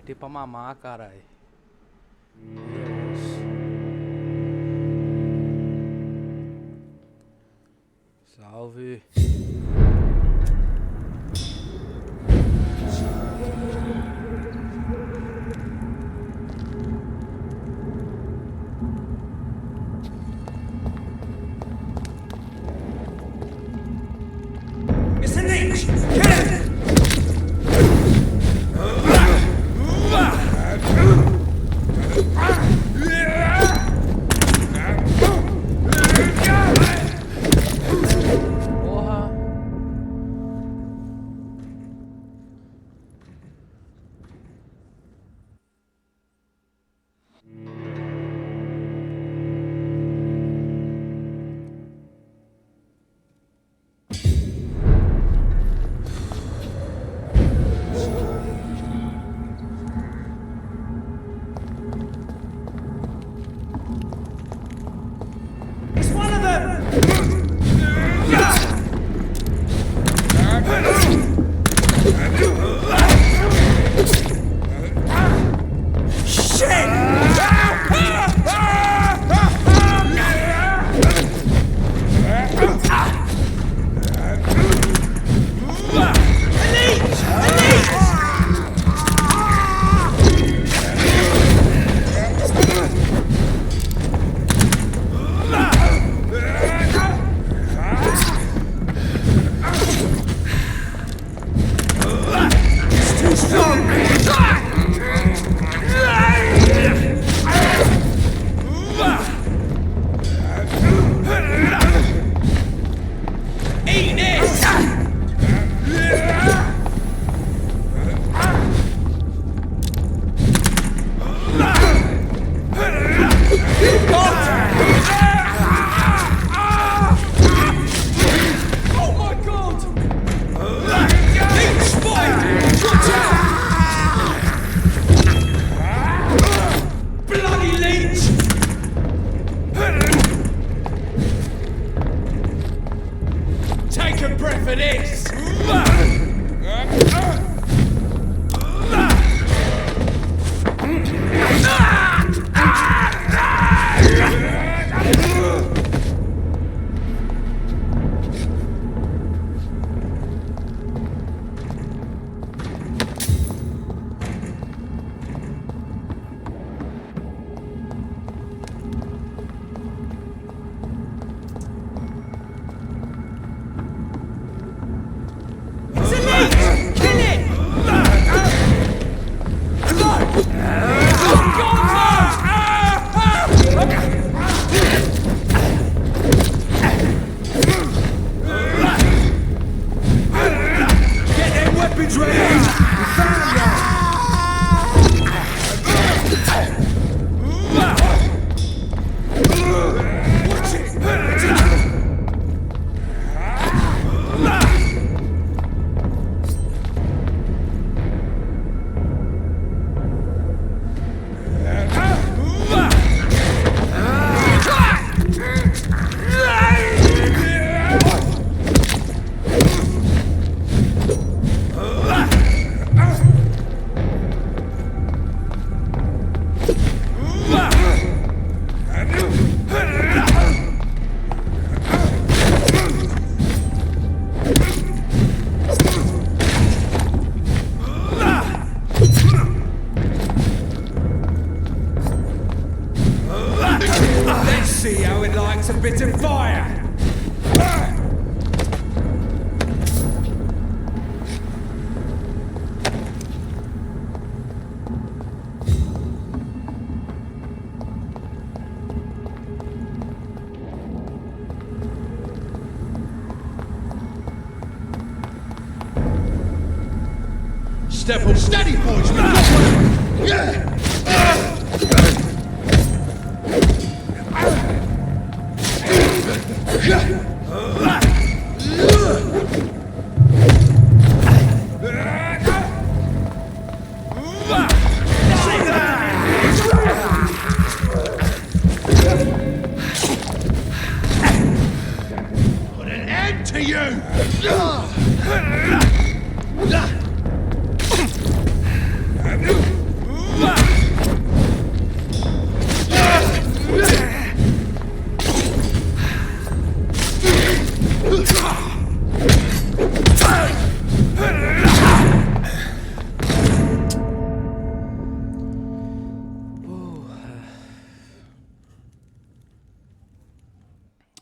Apertei pra mamar, caralho. Step up, steady, boys. Yeah. Put an end to you.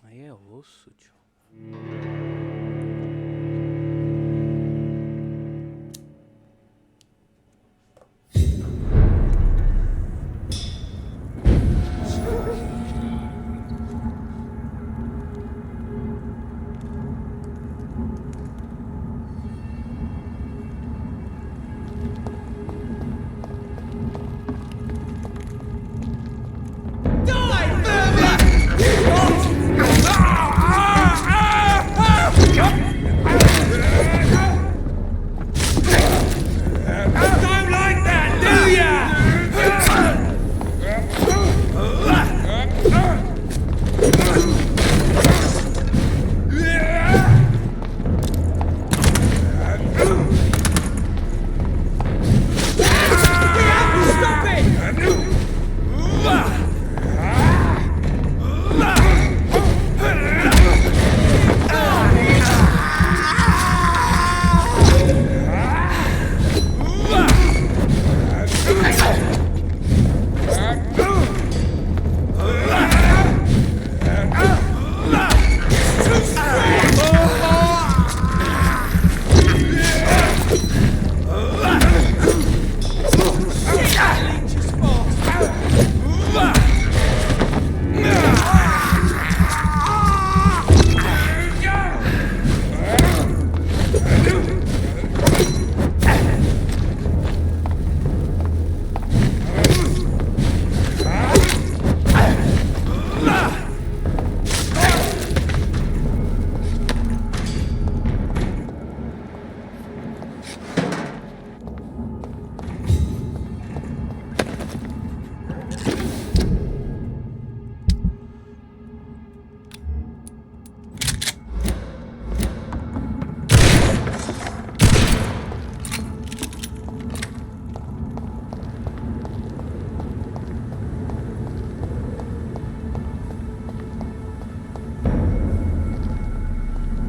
Aí é osso, tio.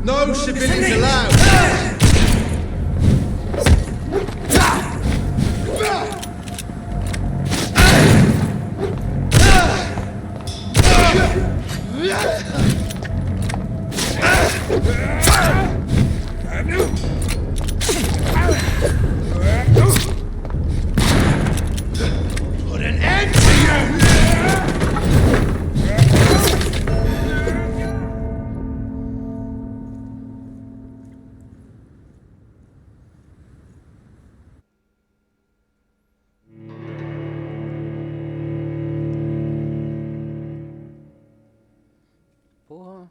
No civilians allowed. Put an end to you! Porra.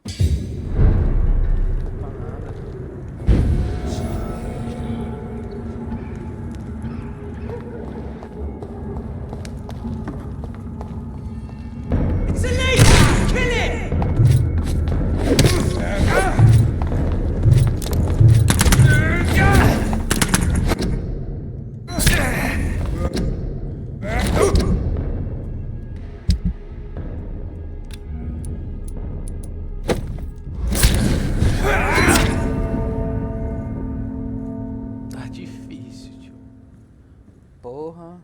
It's a leak! Kill it! Tá difícil, tio. Porra.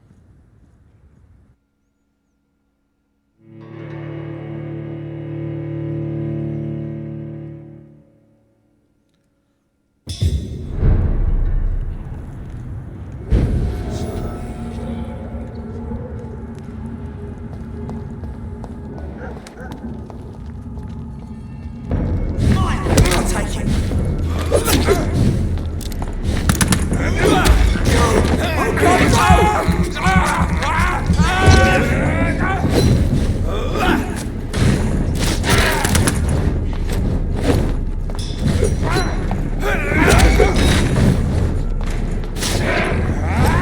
I'll take it.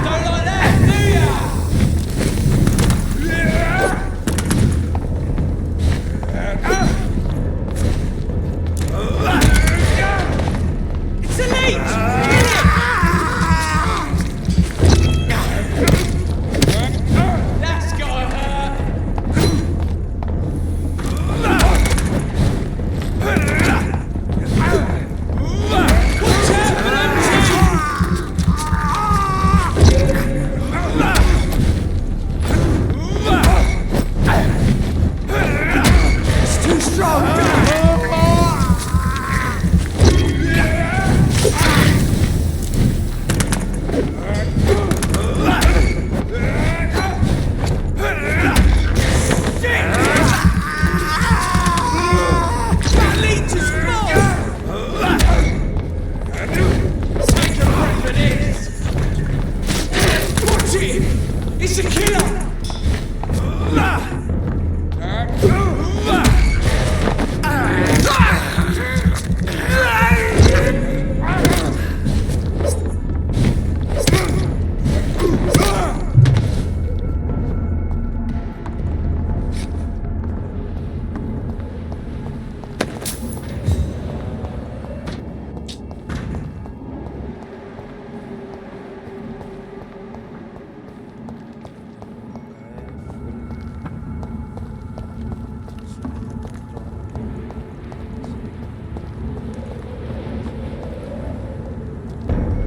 Don't like that, do ya? It's a leech! That's gotta hurt! Watch out for them teeth! It's too strong! That leech is full! Take a breath of this! Watch it! It's a killer!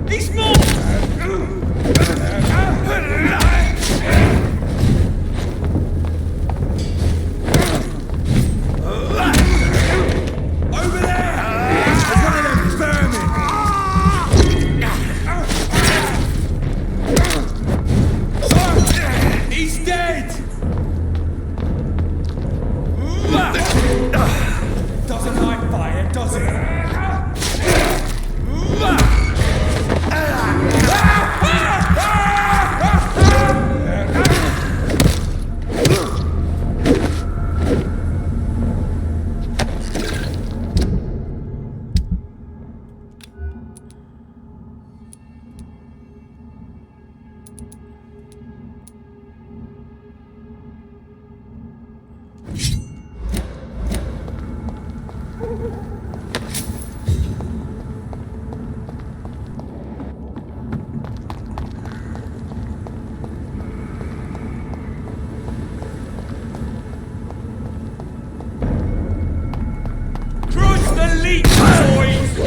He's more! Over there! There's one of them vermin! He's dead! Doesn't like fire, does it? Crush the leech, boys!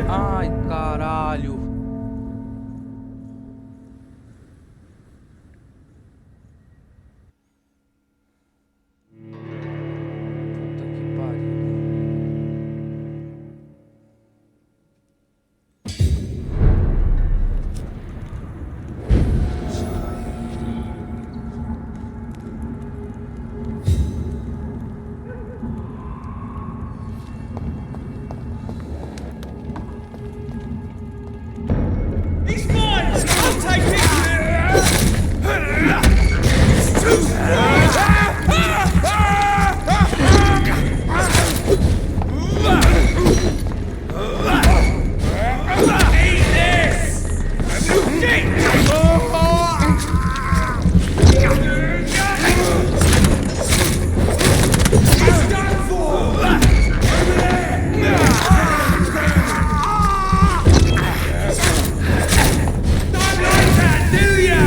Ai, caralho. Puta que pariu. He's mine! I'll take it! It's too Eat this! It's done for! Over there! Don't like that, do ya?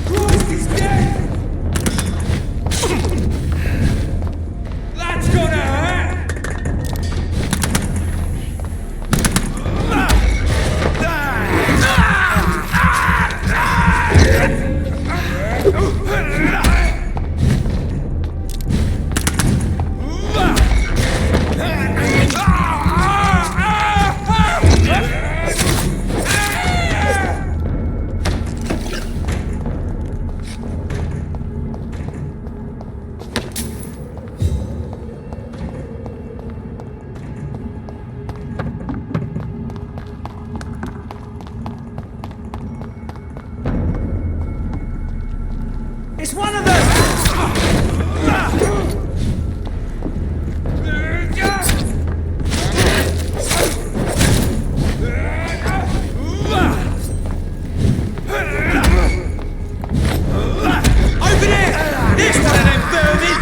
Christ, he's dead! That's gonna hurt! It's one of them! Over there! There's one of them vermin!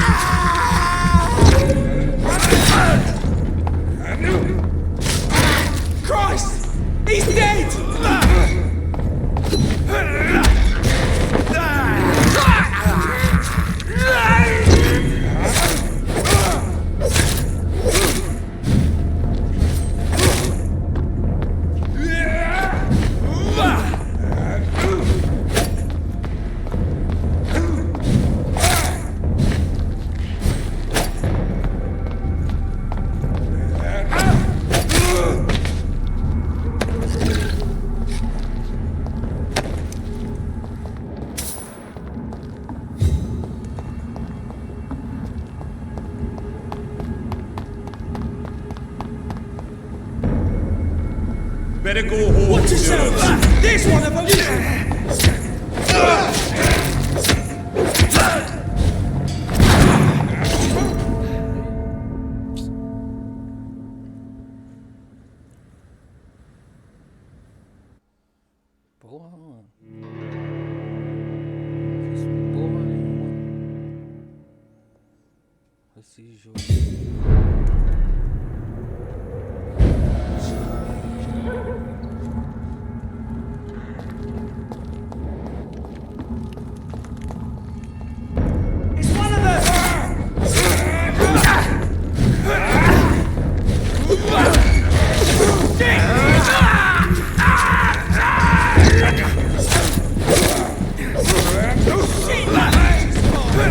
Christ! He's dead! Better go home. Watch yourself! There's one of them! Porra, mano. Não fiz porra nenhuma. Esse jogo. It's one of them!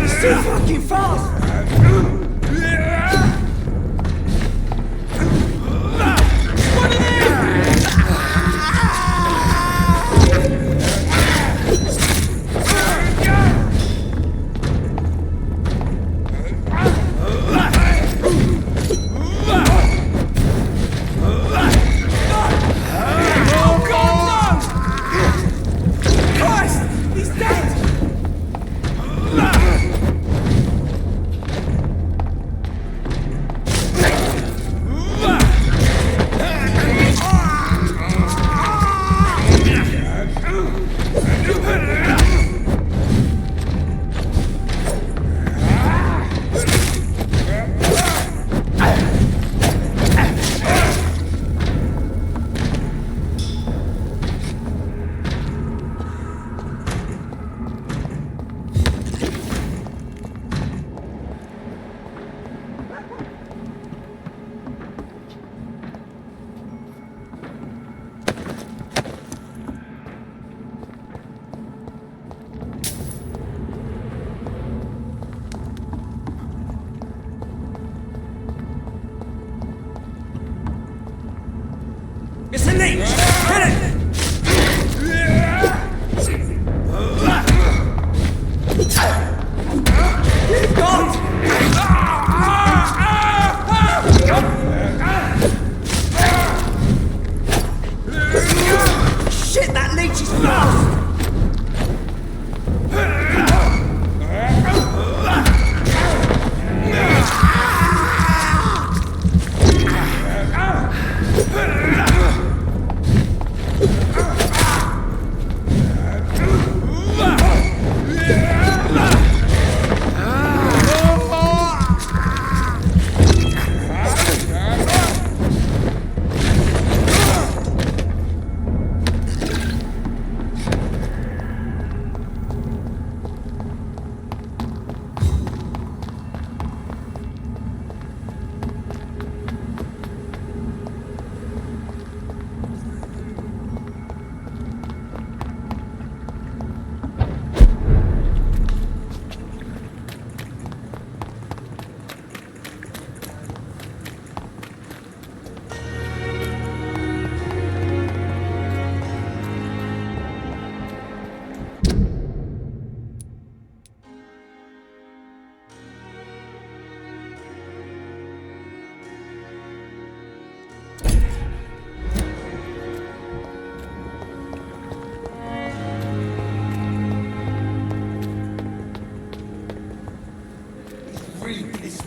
He's too fucking fast!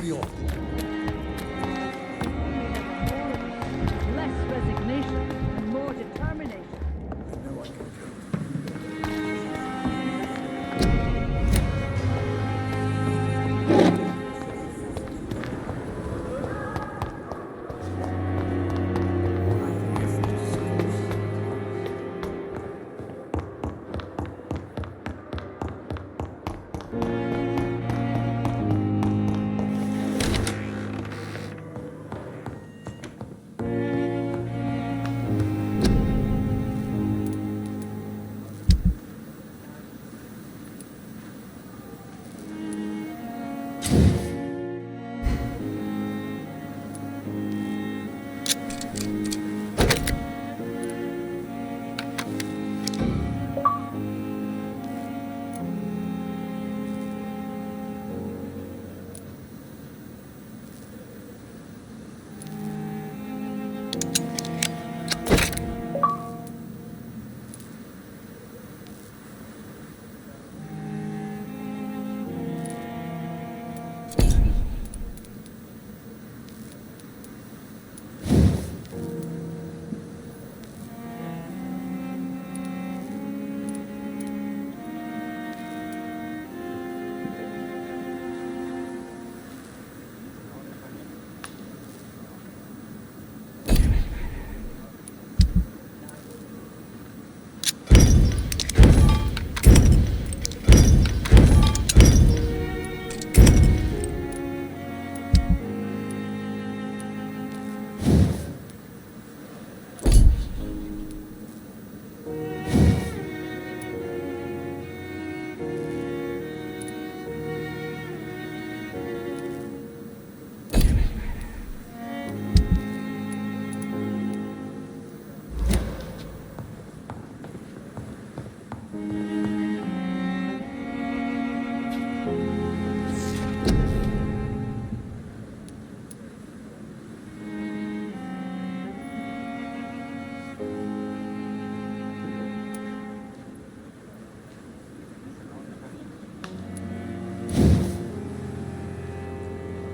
me off. Less resignation and more determination. I know I can do.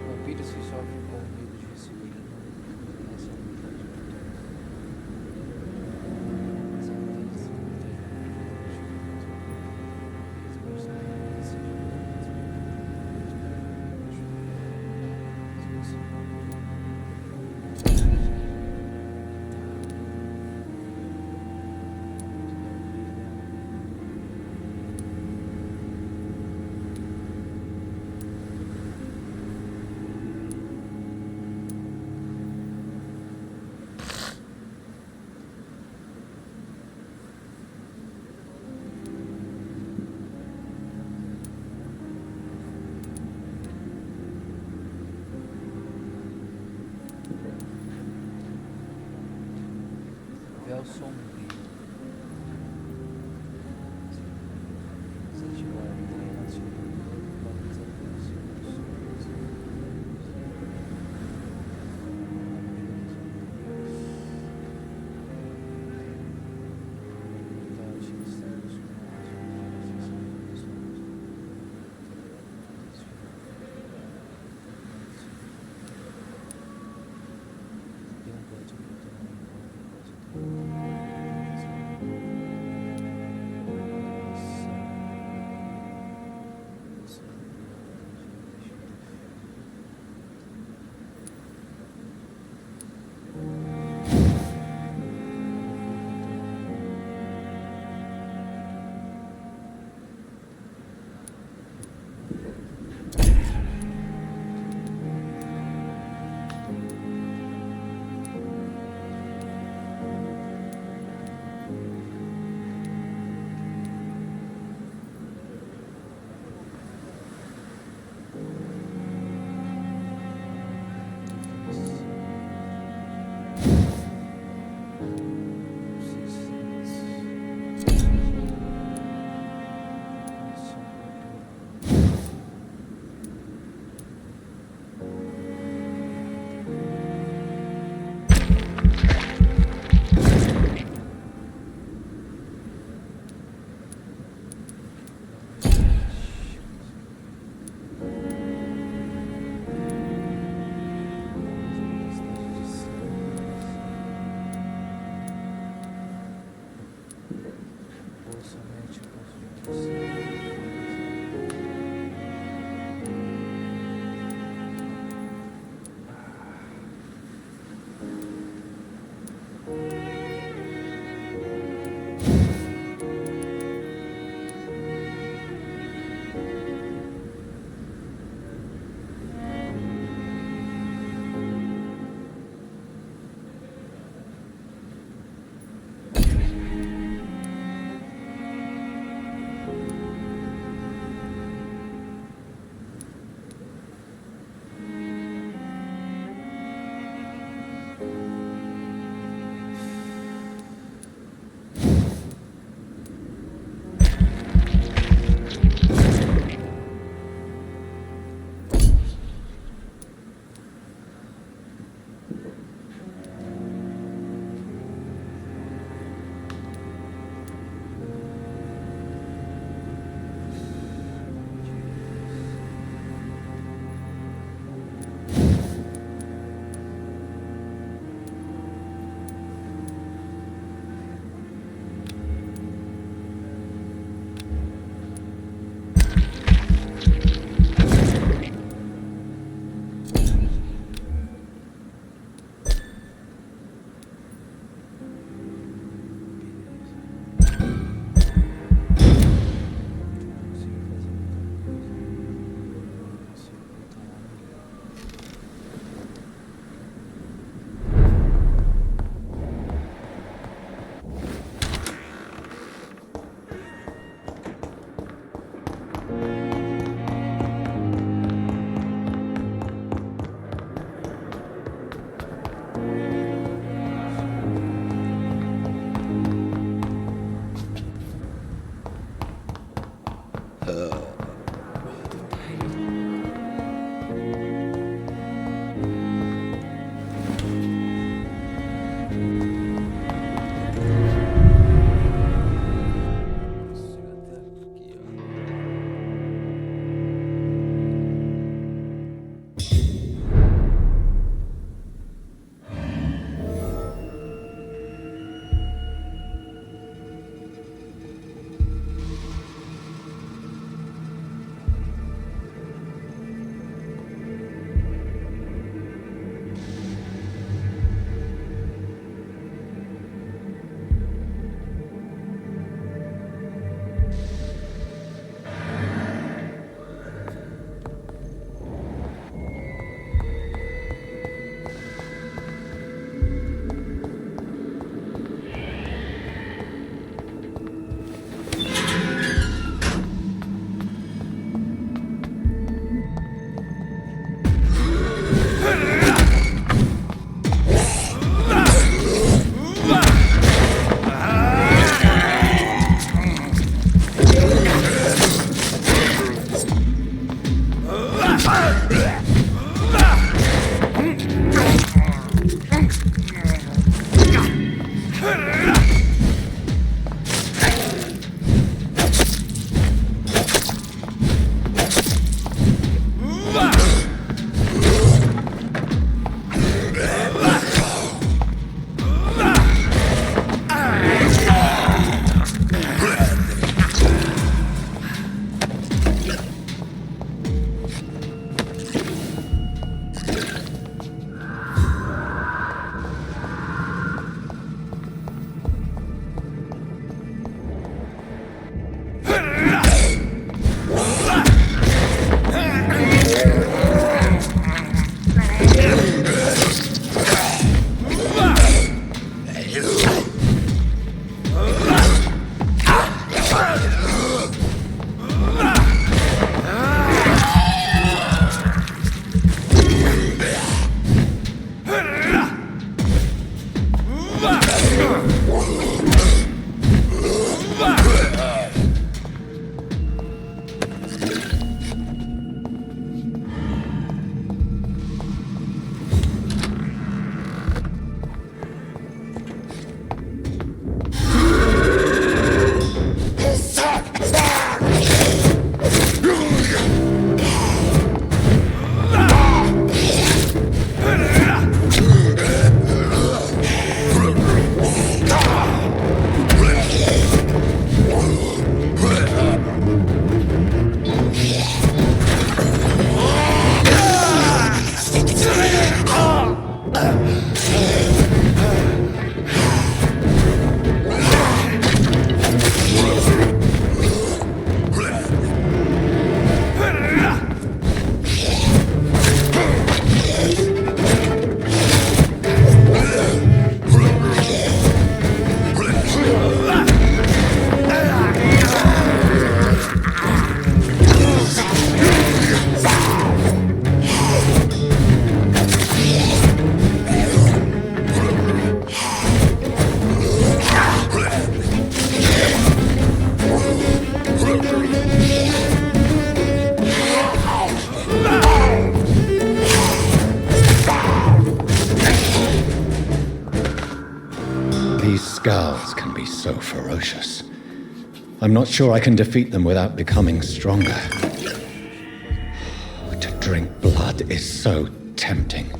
Vampiros que sofrem com medo de receber essa unidade véu sombrio. Se ativar o treinação, vamos scars can be so ferocious. I'm not sure I can defeat them without becoming stronger. To drink blood is so tempting.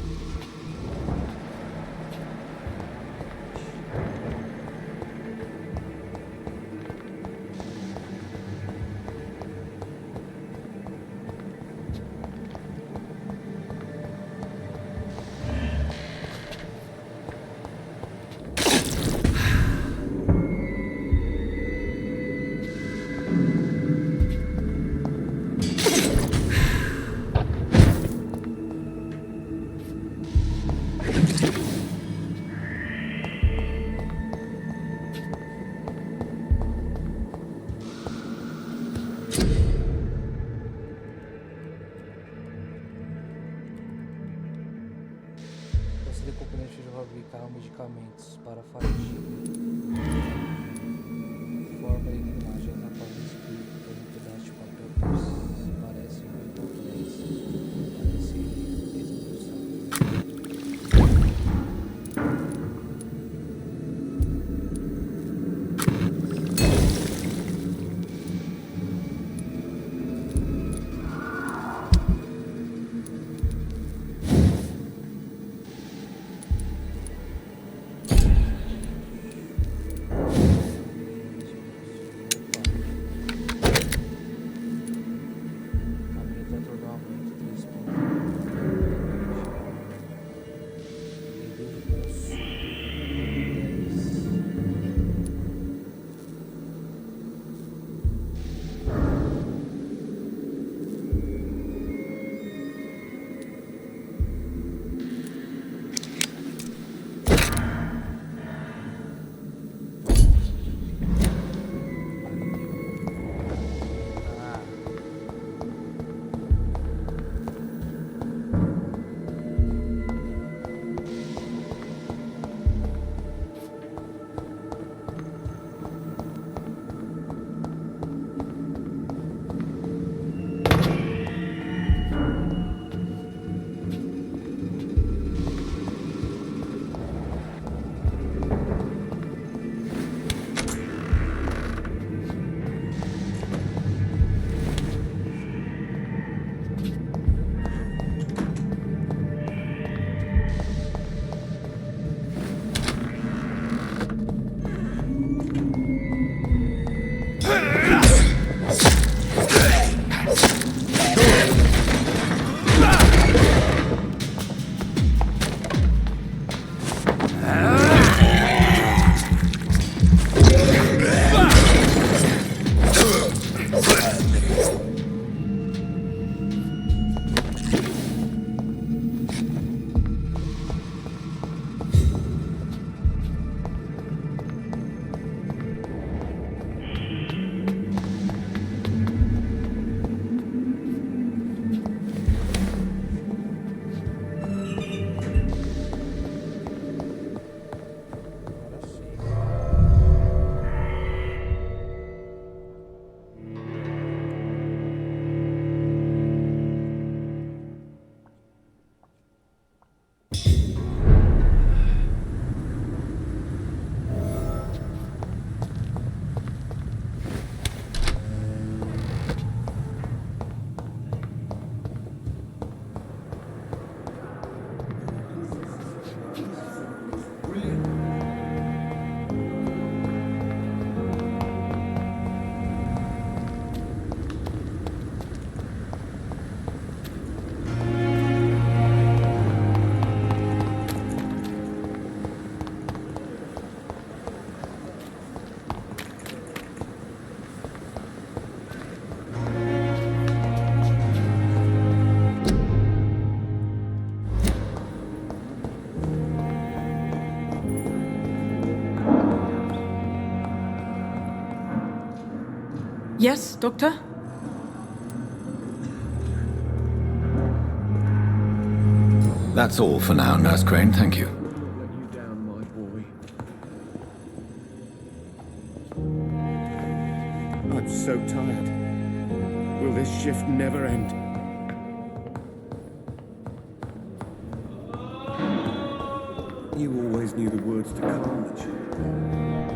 Proceder componente de fabricar medicamentos para fadiga. Forma e imagem na forma escrita em pedaço de papel parece uma impotência. Parece Yes, Doctor? That's all for now, Nurse Crane, thank you. Let you down, my boy. I'm so tired. Will this shift never end? You always knew the words to calm the children.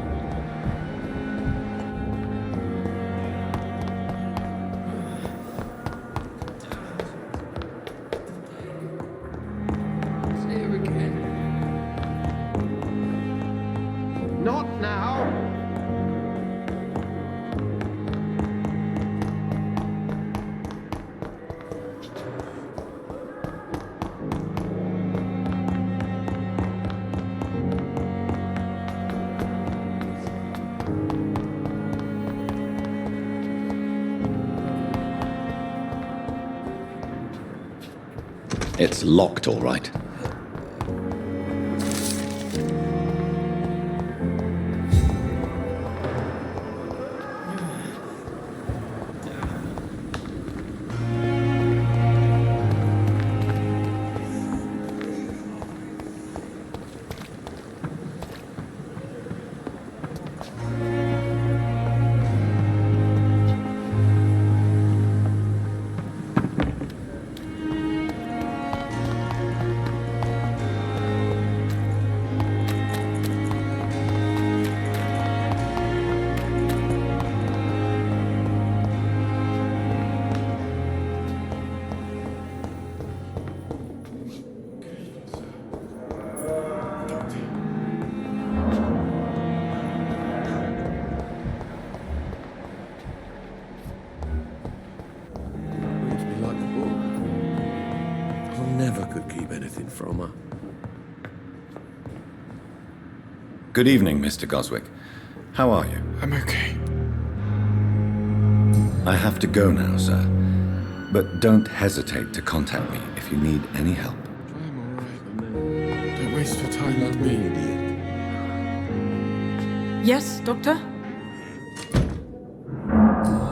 now. It's locked, all right. Never could keep anything from her. Good evening, Mr. Goswick. How are you? I'm okay. I have to go now, sir. But don't hesitate to contact me if you need any help. I'm alright. Don't waste your time on me, idiot. Yes, Doctor?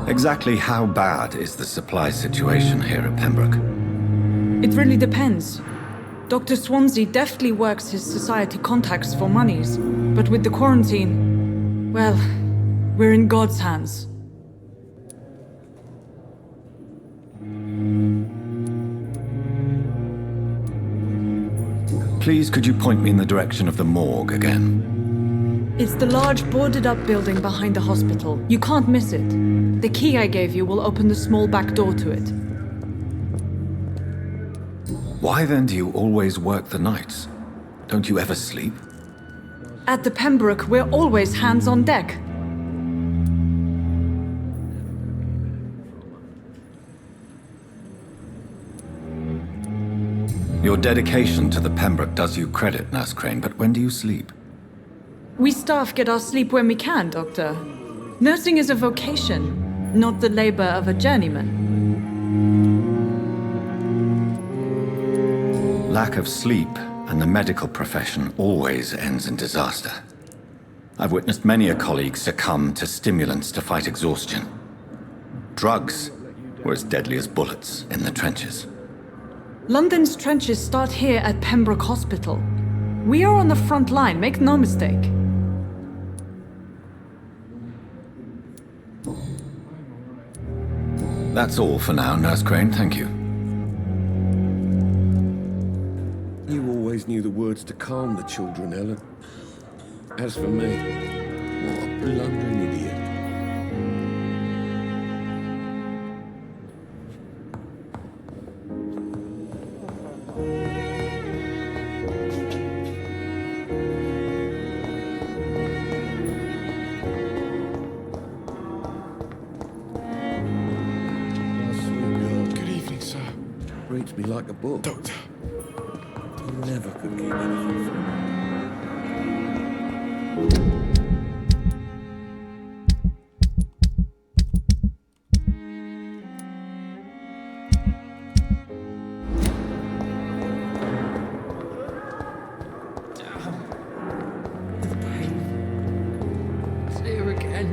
Exactly how bad is the supply situation here at Pembroke? It really depends. Dr. Swansea deftly works his society contacts for monies, but with the quarantine, well, we're in God's hands. Please, could you point me in the direction of the morgue again? It's the large boarded-up building behind the hospital. You can't miss it. The key I gave you will open the small back door to it. Why then do you always work the nights? Don't you ever sleep? At the Pembroke, we're always hands on deck. Your dedication to the Pembroke does you credit, Nurse Crane, but when do you sleep? We staff get our sleep when we can, Doctor. Nursing is a vocation, not the labor of a journeyman. Lack of sleep and the medical profession always ends in disaster. I've witnessed many a colleague succumb to stimulants to fight exhaustion. Drugs were as deadly as bullets in the trenches. London's trenches start here at Pembroke Hospital. We are on the front line, make no mistake. That's all for now, Nurse Crane, thank you. You always knew the words to calm the children, Ellen. As for me, what a blundering idiot. Good evening, sir. Reads me like a book. Doctor. Never could keep anything from her. It's here again.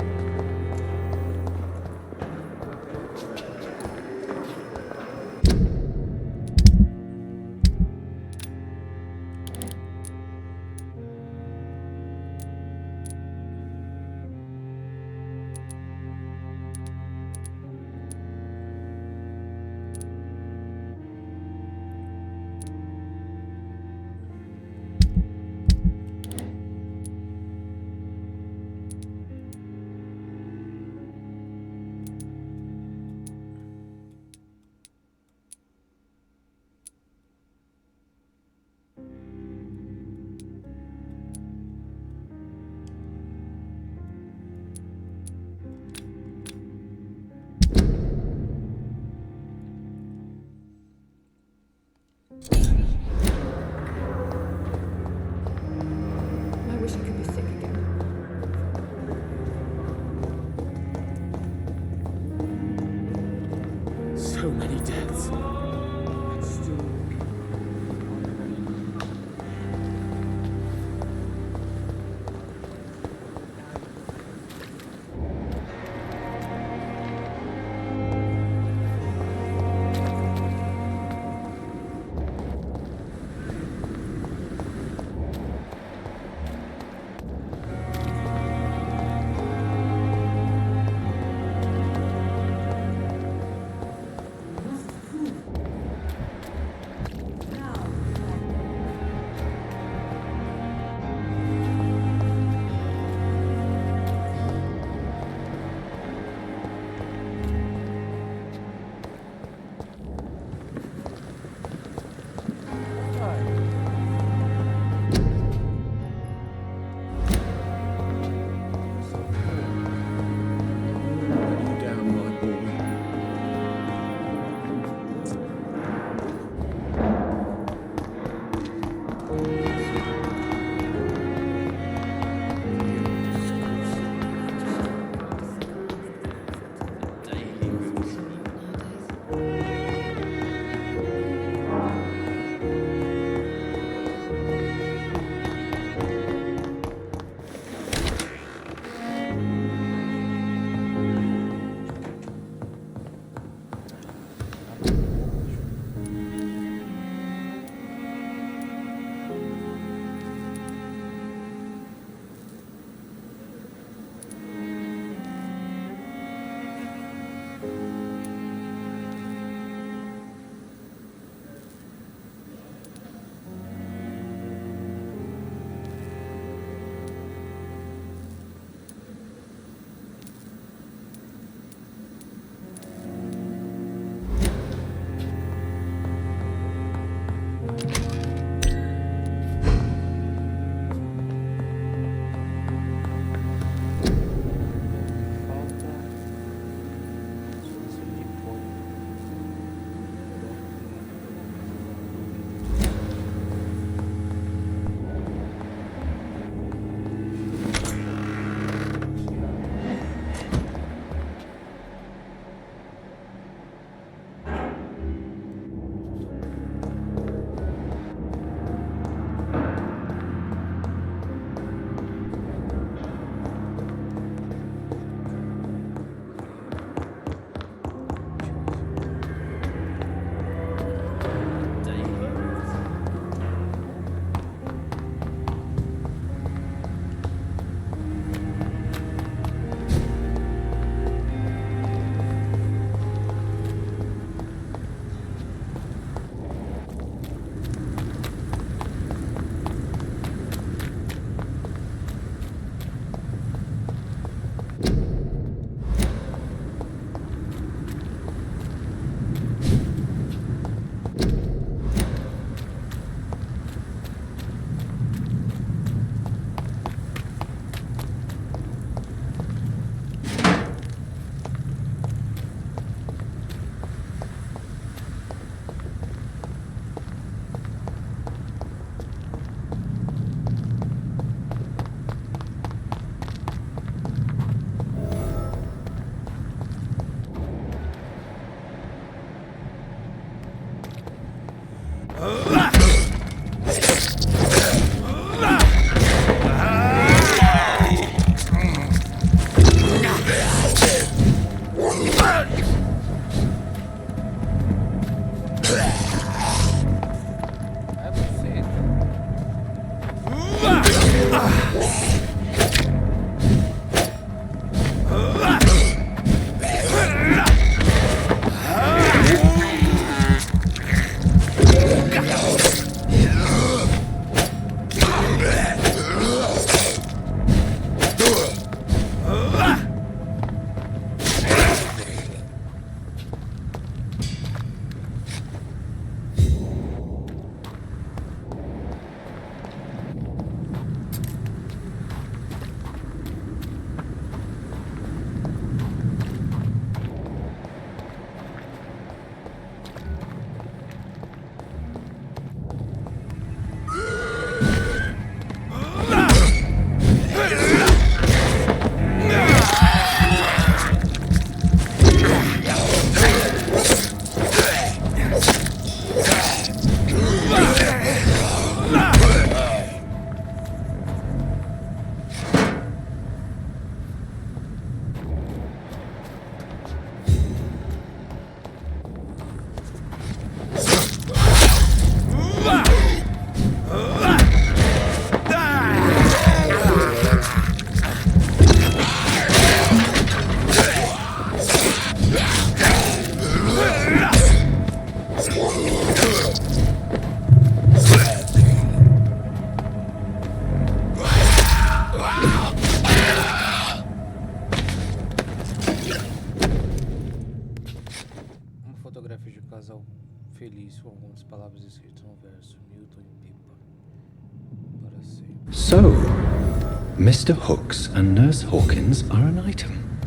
Mr. Hooks and Nurse Hawkins are an item.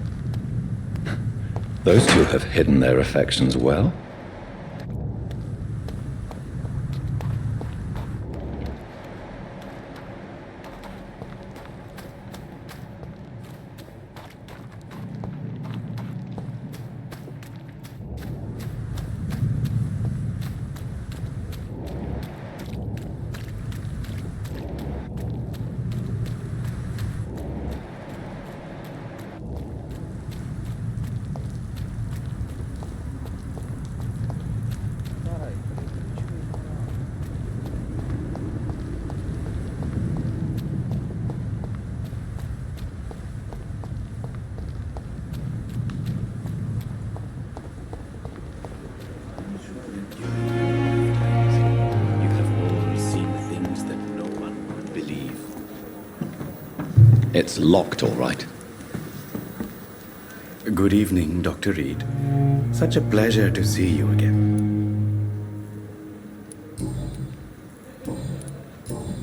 Those two have hidden their affections well. It's locked, all right. Good evening, Dr. Reid. Such a pleasure to see you again.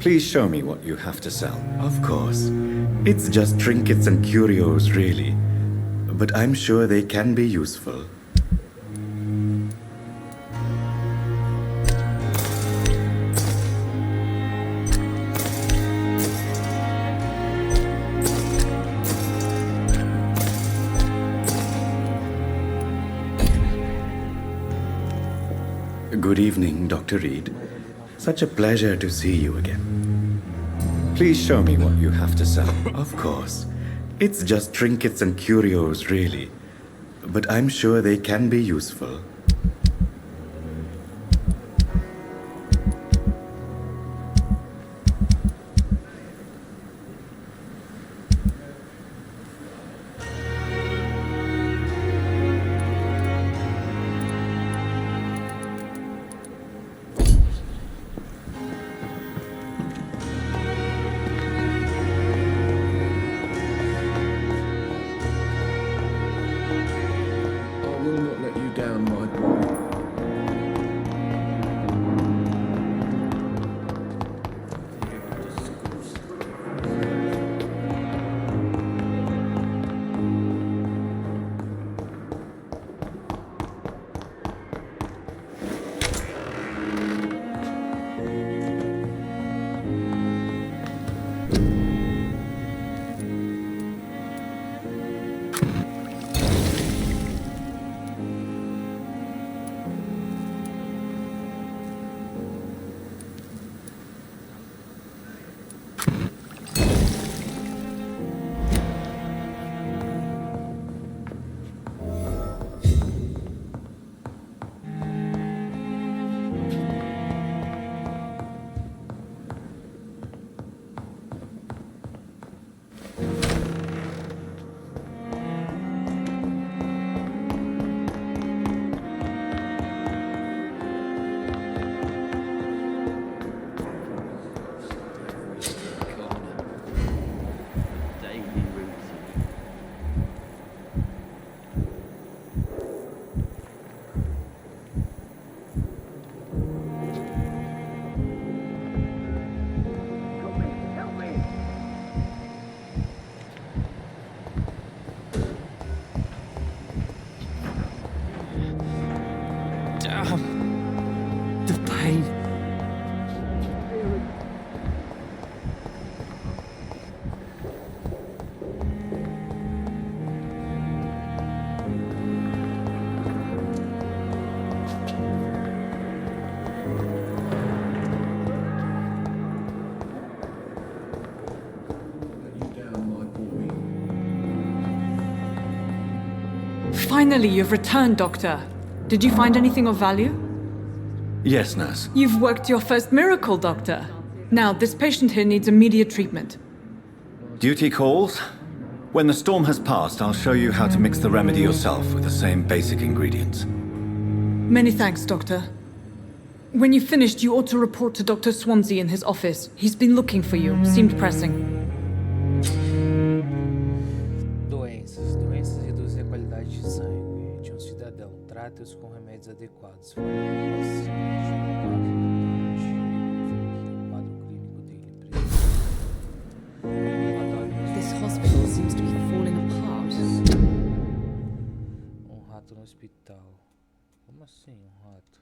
Please show me what you have to sell. Of course. It's just trinkets and curios, really. But I'm sure they can be useful. Good evening, Dr. Reid. Such a pleasure to see you again. Please show me what you have to sell. Of course. It's just trinkets and curios, really. But I'm sure they can be useful. I will not let you down, my boy. Damn. The pain. Finally, you've returned, Doctor. Did you find anything of value? Yes, nurse. You've worked your first miracle, Doctor. Now, this patient here needs immediate treatment. Duty calls. When the storm has passed, I'll show you how to mix the remedy yourself with the same basic ingredients. Many thanks, Doctor. When you've finished, you ought to report to Dr. Swansea in his office. He's been looking for you. Seemed pressing. Doenças reduzem a qualidade de sangue de um cidadão. Trate-os com remédios adequados. Fora vacinas, quadro clínico dele. mental. Como assim, um rato?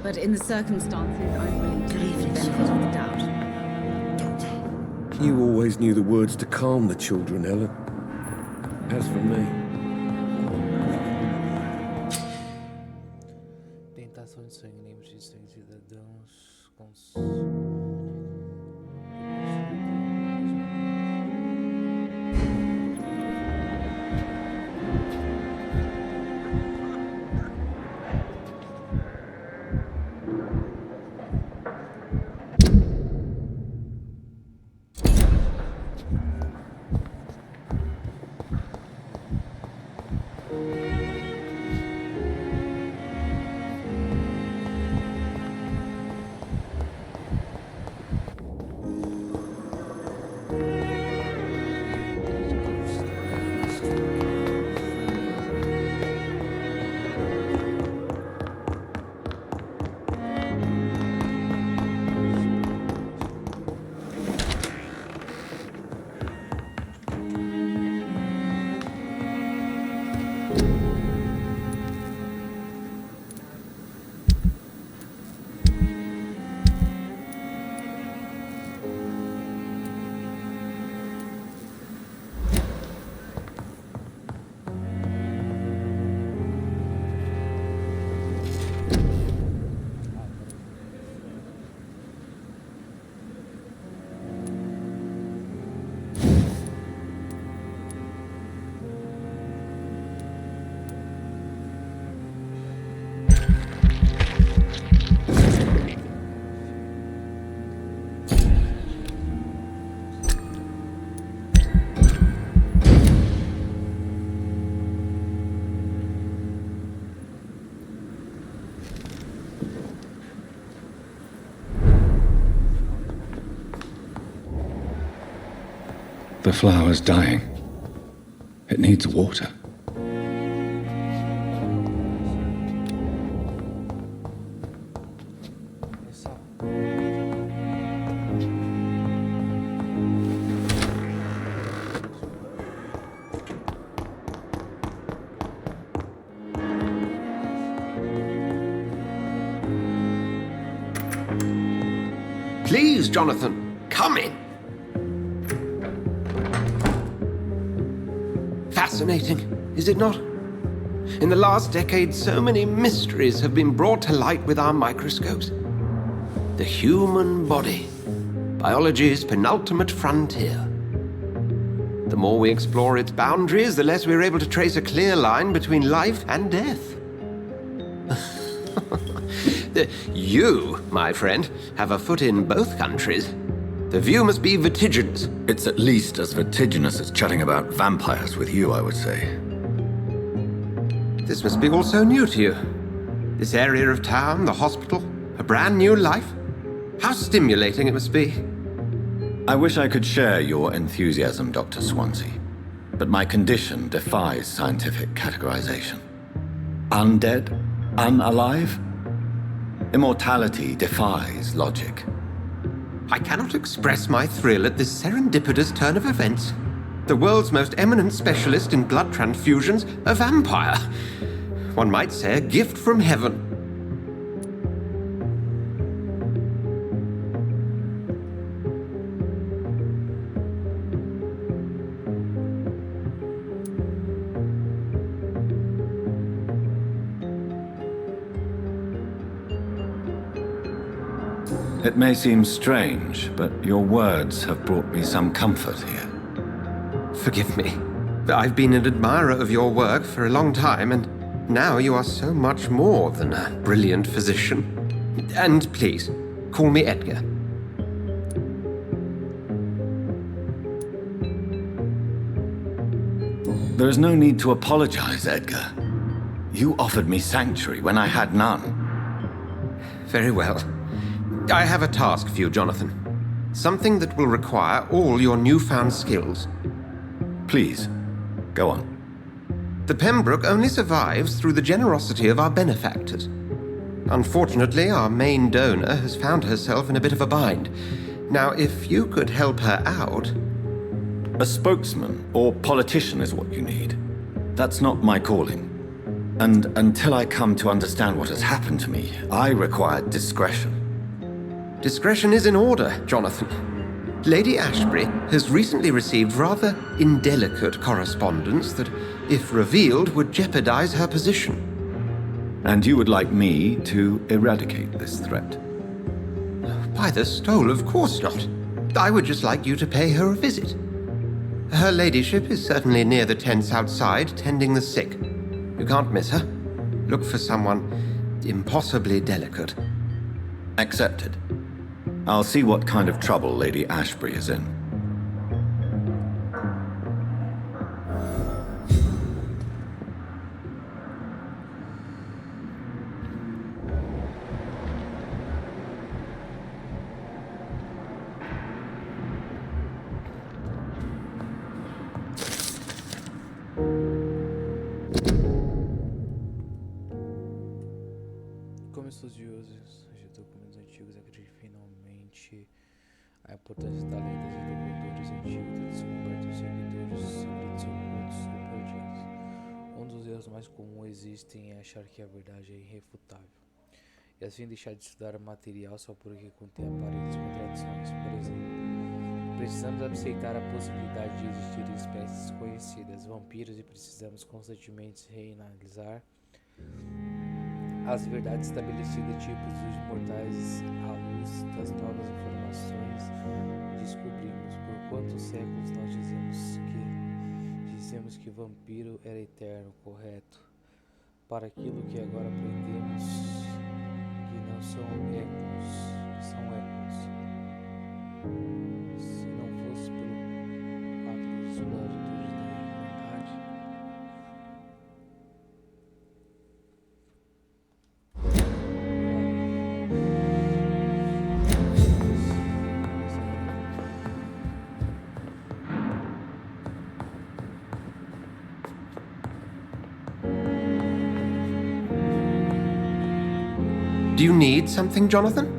But in the circumstances, I'm willing to leave the benefit of the doubt. You always knew the words to calm the children, Ellen. As for me, Tentação de sangue, lembre-se de sangue, cidadãos com... The flower's dying. It needs water. Please, Jonathan, come in. Fascinating, is it not? In the last decade, so many mysteries have been brought to light with our microscopes. The human body, biology's penultimate frontier. The more we explore its boundaries, the less we're able to trace a clear line between life and death. You, my friend, have a foot in both countries. The view must be vertiginous. It's at least as vertiginous as chatting about vampires with you, I would say. This must be all so new to you. This area of town, the hospital, a brand new life. How stimulating it must be. I wish I could share your enthusiasm, Dr. Swansea, but my condition defies scientific categorization. Undead? Unalive? Immortality defies logic. I cannot express my thrill at this serendipitous turn of events. The world's most eminent specialist in blood transfusions, a vampire. One might say a gift from heaven. It may seem strange, but your words have brought me some comfort here. Forgive me. I've been an admirer of your work for a long time, and now you are so much more than a brilliant physician. And please, call me Edgar. There is no need to apologize, Edgar. You offered me sanctuary when I had none. Very well. I have a task for you, Jonathan. Something that will require all your newfound skills. Please, Go on. The Pembroke only survives through the generosity of our benefactors. Unfortunately, our main donor has found herself in a bit of a bind. Now, if you could help her out... A spokesman or politician is what you need. That's not my calling. And until I come to understand what has happened to me, I require discretion. Discretion is in order, Jonathan. Lady Ashbury has recently received rather indelicate correspondence that, if revealed, would jeopardize her position. And you would like me to eradicate this threat? By the stole, of course not. I would just like you to pay her a visit. Her ladyship is certainly near the tents outside, tending the sick. You can't miss her. Look for someone impossibly delicate. Accepted. I'll see what kind of trouble Lady Ashbury is in. Como estudiosos de documentos antigos acreditam finalmente a importância da lenda de devedores antigos ter descoberto os segredos ocultos e perdidos. Um dos erros mais comuns existem é achar que a verdade é irrefutável, e assim deixar de estudar o material só porque contém aparentes contradições. Por exemplo, precisamos aceitar a possibilidade de existir espécies desconhecidas, vampiros, e precisamos constantemente reanalisar as verdades estabelecidas, tipos dos mortais, à luz das novas informações. Descobrimos por quantos séculos nós dizemos que vampiro era eterno, correto, para aquilo que agora aprendemos que não são ecos, são ecos. Se não fosse pelo absoluto da humanidade, Do you need something, Jonathan?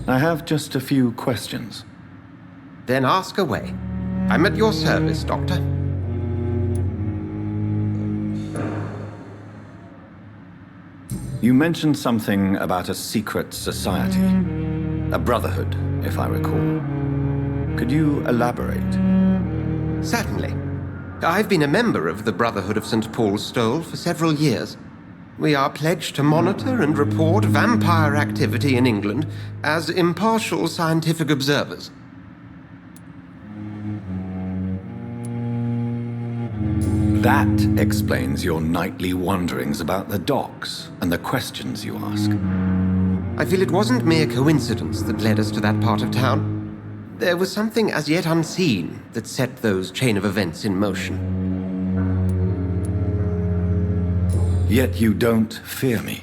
I have just a few questions. Then ask away. I'm at your service, Doctor. You mentioned something about a secret society. A brotherhood, if I recall. Could you elaborate? Certainly. I've been a member of the Brotherhood of St. Paul's Stole for several years. We are pledged to monitor and report vampire activity in England as impartial scientific observers. That explains your nightly wanderings about the docks and the questions you ask. I feel it wasn't mere coincidence that led us to that part of town. There was something as yet unseen that set those chain of events in motion. Yet you don't fear me.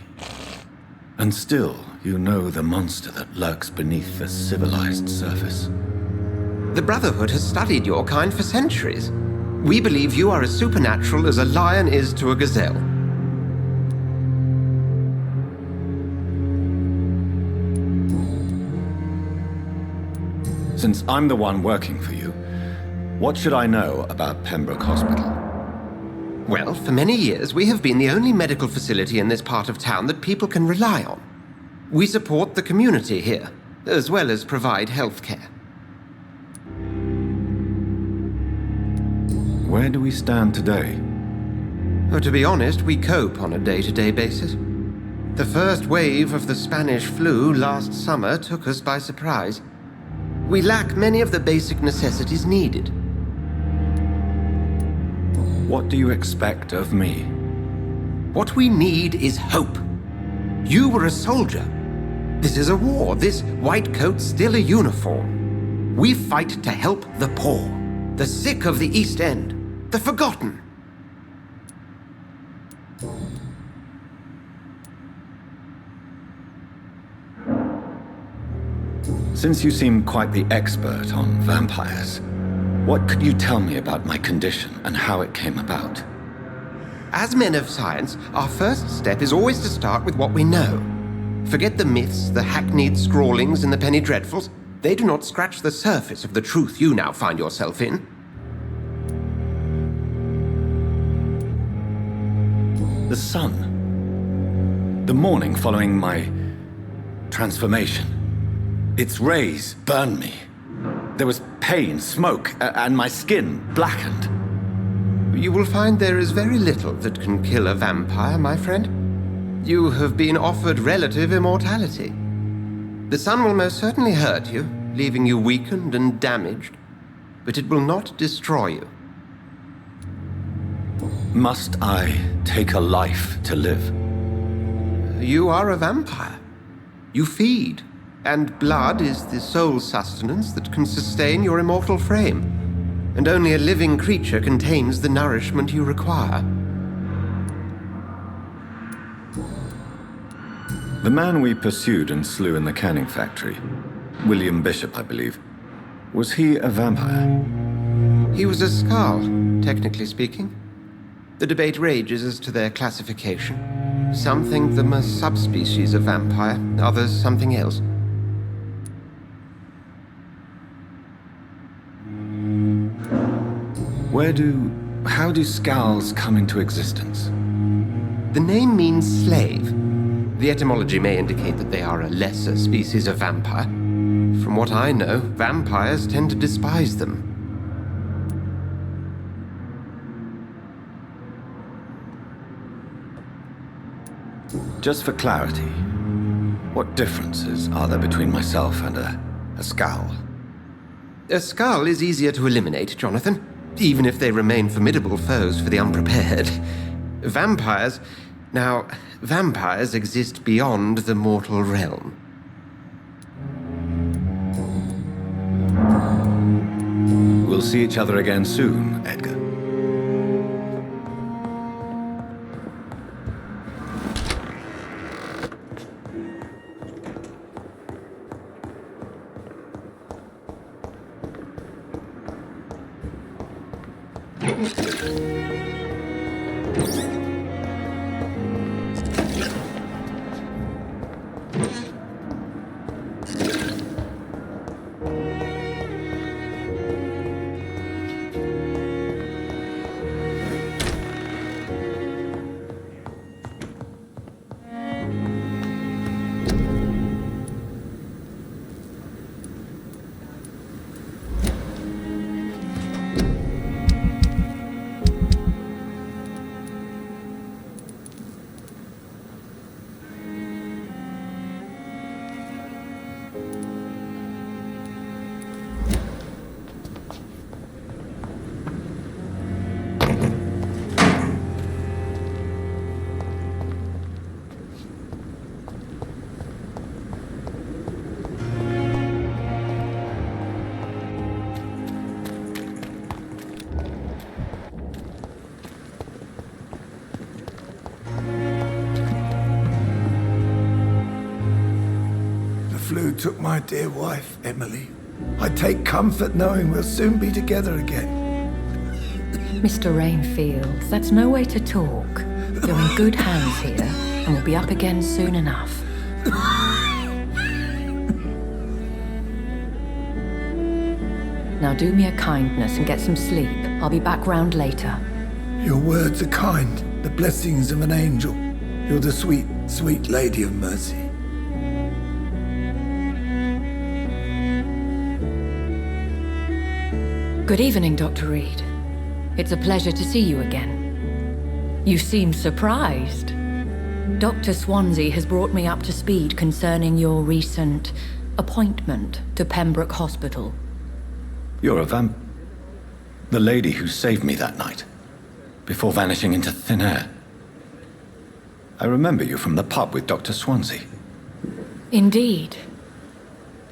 And still, you know the monster that lurks beneath the civilized surface. The Brotherhood has studied your kind for centuries. We believe you are as supernatural as a lion is to a gazelle. Since I'm the one working for you, what should I know about Pembroke Hospital? Well, for many years, we have been the only medical facility in this part of town that people can rely on. We support the community here, as well as provide health care. Where do we stand today? Oh, to be honest, we cope on a day-to-day basis. The first wave of the Spanish flu last summer took us by surprise. We lack many of the basic necessities needed. What do you expect of me? What we need is hope. You were a soldier. This is a war. This white coat's still a uniform. We fight to help the poor, the sick of the East End, the forgotten. Since you seem quite the expert on vampires, What could you tell me about my condition and how it came about? As men of science, our first step is always to start with what we know. Forget the myths, the hackneyed scrawlings, and the penny dreadfuls. They do not scratch the surface of the truth you now find yourself in. The sun. The morning following my transformation. Its rays burned me. There was pain, smoke, and my skin blackened. You will find there is very little that can kill a vampire, my friend. You have been offered relative immortality. The sun will most certainly hurt you, leaving you weakened and damaged, but it will not destroy you. Must I take a life to live? You are a vampire. You feed, and blood is the sole sustenance that can sustain your immortal frame, and only a living creature contains the nourishment you require. The man we pursued and slew in the canning factory, William Bishop, I believe, was he a vampire? He was a Skald, technically speaking. The debate rages as to their classification. Some think them a subspecies of vampire, others something else. How do Skalds come into existence? The name means slave. The etymology may indicate that they are a lesser species of vampire. From what I know, vampires tend to despise them. Just for clarity, what differences are there between myself and a Skald? A Skald is easier to eliminate, Jonathan, even if they remain formidable foes for the unprepared. Vampires exist beyond the mortal realm. We'll see each other again soon, Edgar. Flu took my dear wife, Emily. I take comfort knowing we'll soon be together again. Mr. Rainfield, that's no way to talk. You're in good hands here, and we'll be up again soon enough. Now do me a kindness and get some sleep. I'll be back round later. Your words are kind, the blessings of an angel. You're the sweet, sweet lady of mercy. Good evening, Dr. Reid. It's a pleasure to see you again. You seem surprised. Dr. Swansea has brought me up to speed concerning your recent appointment to Pembroke Hospital. You're a the lady who saved me that night, before vanishing into thin air. I remember you from the pub with Dr. Swansea. Indeed.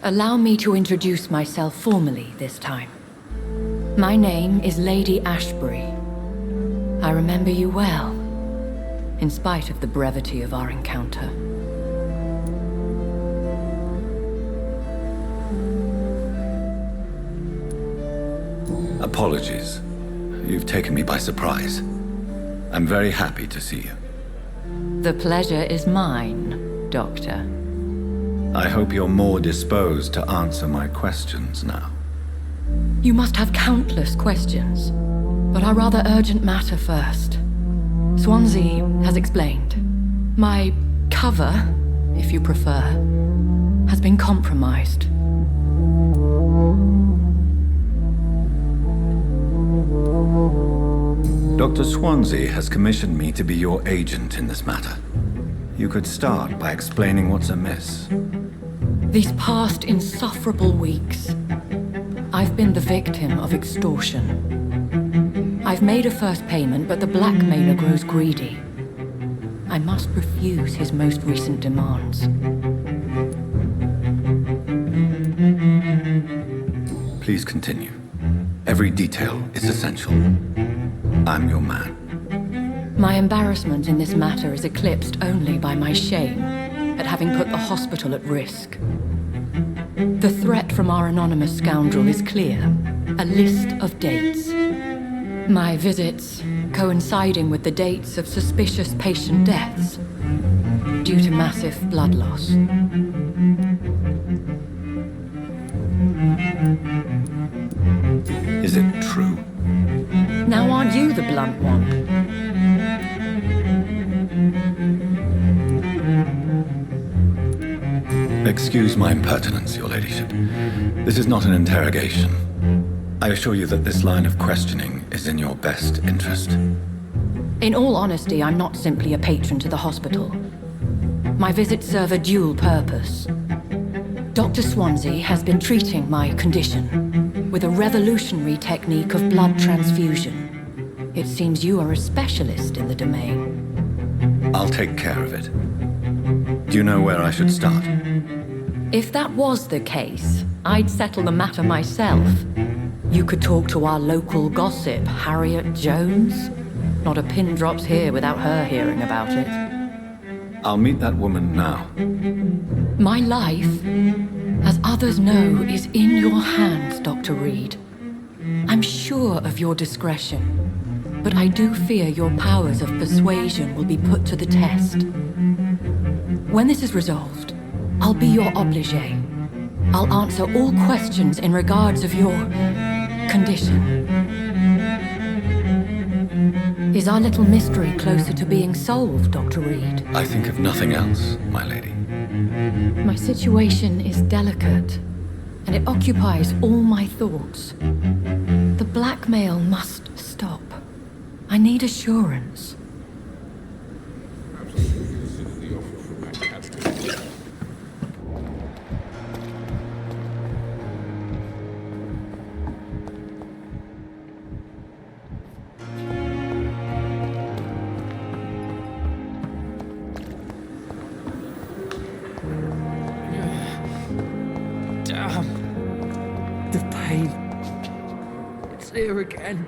Allow me to introduce myself formally this time. My name is Lady Ashbury. I remember you well, in spite of the brevity of our encounter. Apologies. You've taken me by surprise. I'm very happy to see you. The pleasure is mine, Doctor. I hope you're more disposed to answer my questions now. You must have countless questions, but our rather urgent matter first. Swansea has explained. My cover, if you prefer, has been compromised. Dr. Swansea has commissioned me to be your agent in this matter. You could start by explaining what's amiss. These past insufferable weeks, I've been the victim of extortion. I've made a first payment, but the blackmailer grows greedy. I must refuse his most recent demands. Please continue. Every detail is essential. I'm your man. My embarrassment in this matter is eclipsed only by my shame at having put the hospital at risk. The threat from our anonymous scoundrel is clear. A list of dates. My visits coinciding with the dates of suspicious patient deaths due to massive blood loss. Is it true? Now aren't you the blunt one? Excuse my impertinence, Your Ladyship. This is not an interrogation. I assure you that this line of questioning is in your best interest. In all honesty, I'm not simply a patron to the hospital. My visits serve a dual purpose. Dr. Swansea has been treating my condition with a revolutionary technique of blood transfusion. It seems you are a specialist in the domain. I'll take care of it. Do you know where I should start? If that was the case, I'd settle the matter myself. You could talk to our local gossip, Harriet Jones. Not a pin drops here without her hearing about it. I'll meet that woman now. My life, as others know, is in your hands, Dr. Reid. I'm sure of your discretion, but I do fear your powers of persuasion will be put to the test. When this is resolved, I'll be your obligé. I'll answer all questions in regards of your condition. Is our little mystery closer to being solved, Dr. Reid? I think of nothing else, my lady. My situation is delicate, and it occupies all my thoughts. The blackmail must stop. I need assurance. The pain. It's here again.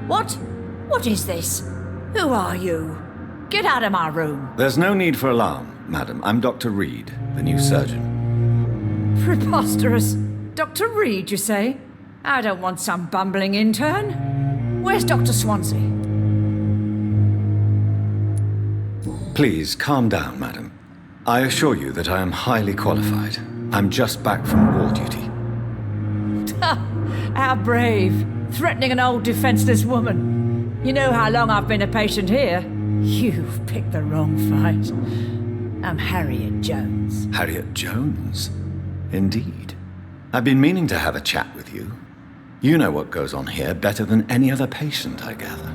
What is this? Who are you? Get out of my room. There's no need for alarm, madam. I'm Dr. Reid, the new surgeon. Preposterous. Dr. Reid, you say? I don't want some bumbling intern. Where's Dr. Swansea? Please, calm down, madam. I assure you that I am highly qualified. I'm just back from war duty. How brave. Threatening an old defenseless woman. You know how long I've been a patient here? You've picked the wrong fight. I'm Harriet Jones. Harriet Jones? Indeed. I've been meaning to have a chat with you. You know what goes on here better than any other patient, I gather.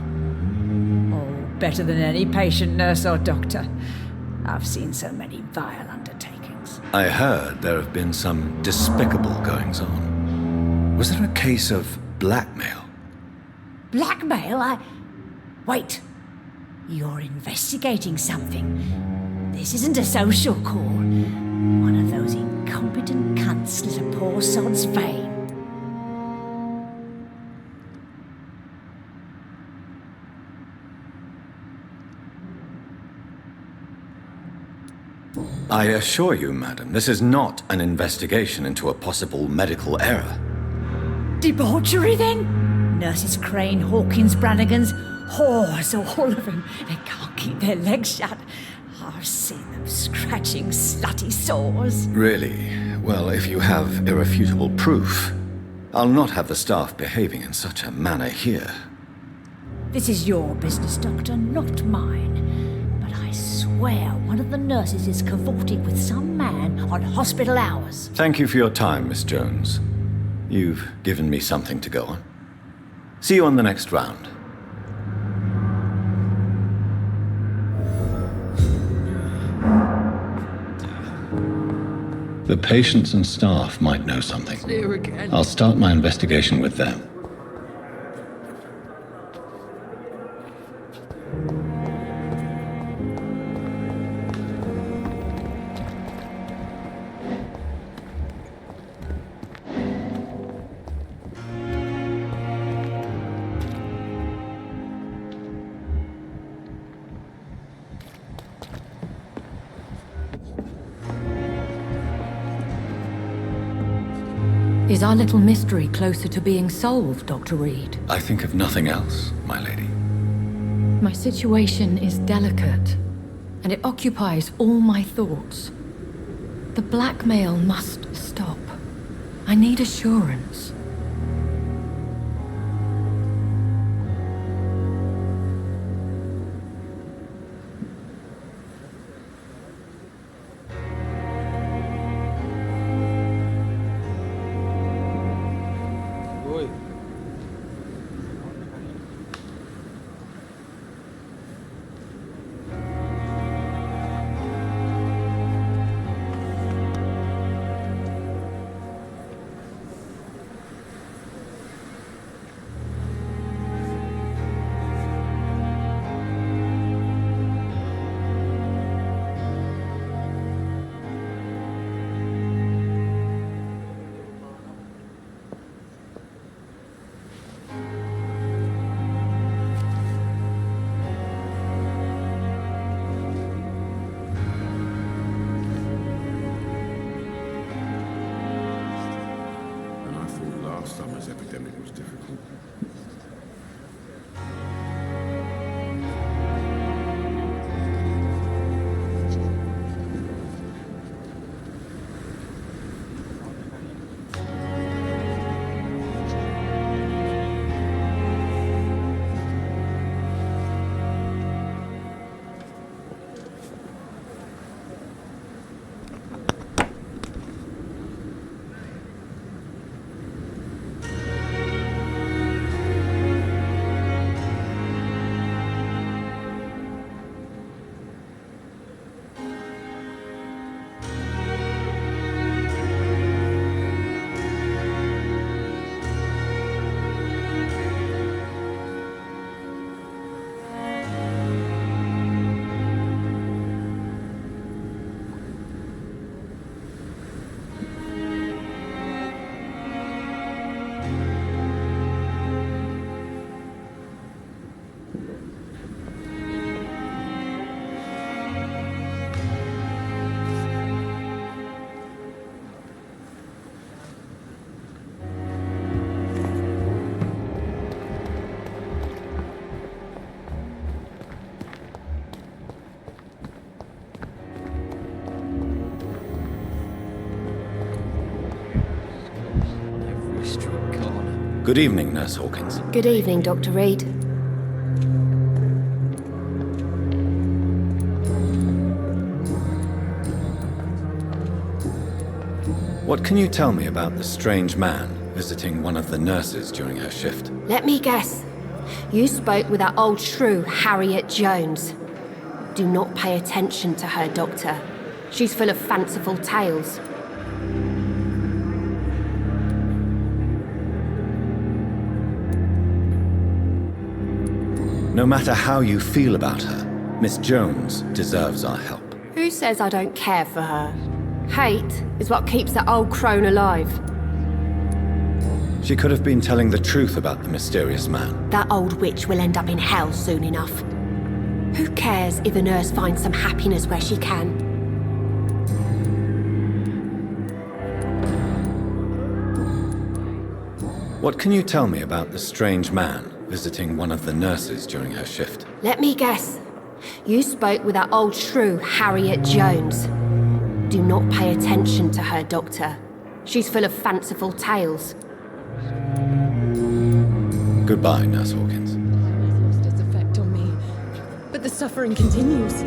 Oh, better than any patient, nurse or doctor. I've seen so many vile undertakings. I heard there have been some despicable goings-on. Was there a case of blackmail? Blackmail? Wait. You're investigating something. This isn't a social call. One of those incompetent cunts slit a poor sod's vein. I assure you, madam, this is not an investigation into a possible medical error. Debauchery, then? Nurses Crane, Hawkins, Brannigans, whores, all of them. They can't keep their legs shut. I've seen them scratching slutty sores. Really? Well, if you have irrefutable proof, I'll not have the staff behaving in such a manner here. This is your business, Doctor, not mine. But I swear one of the nurses is cavorting with some man on hospital hours. Thank you for your time, Miss Jones. You've given me something to go on. See you on the next round. The patients and staff might know something. I'll start my investigation with them. Is our little mystery closer to being solved, Dr. Reid? I think of nothing else, my lady. My situation is delicate, and it occupies all my thoughts. The blackmail must stop. I need assurance. Summer's epidemic was difficult. Good evening, Nurse Hawkins. Good evening, Dr. Reid. What can you tell me about the strange man visiting one of the nurses during her shift? Let me guess. You spoke with that old shrew, Harriet Jones. Do not pay attention to her, Doctor. She's full of fanciful tales. No matter how you feel about her, Miss Jones deserves our help. Who says I don't care for her? Hate is what keeps that old crone alive. She could have been telling the truth about the mysterious man. That old witch will end up in hell soon enough. Who cares if a nurse finds some happiness where she can? What can you tell me about the strange man visiting one of the nurses during her shift? Let me guess. You spoke with that old shrew, Harriet Jones. Do not pay attention to her, Doctor. She's full of fanciful tales. Goodbye, Nurse Hawkins. Lost its effect on me, but the suffering continues.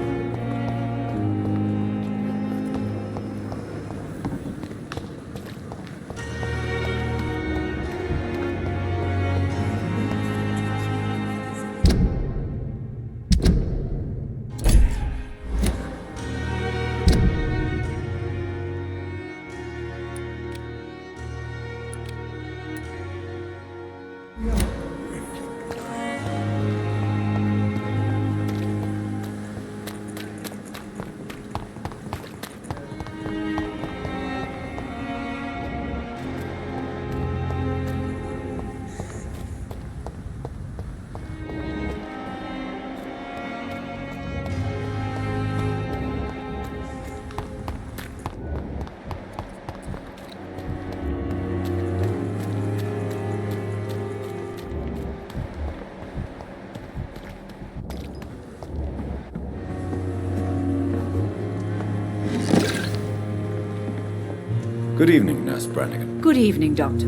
Good evening, Nurse Brannigan. Good evening, Doctor.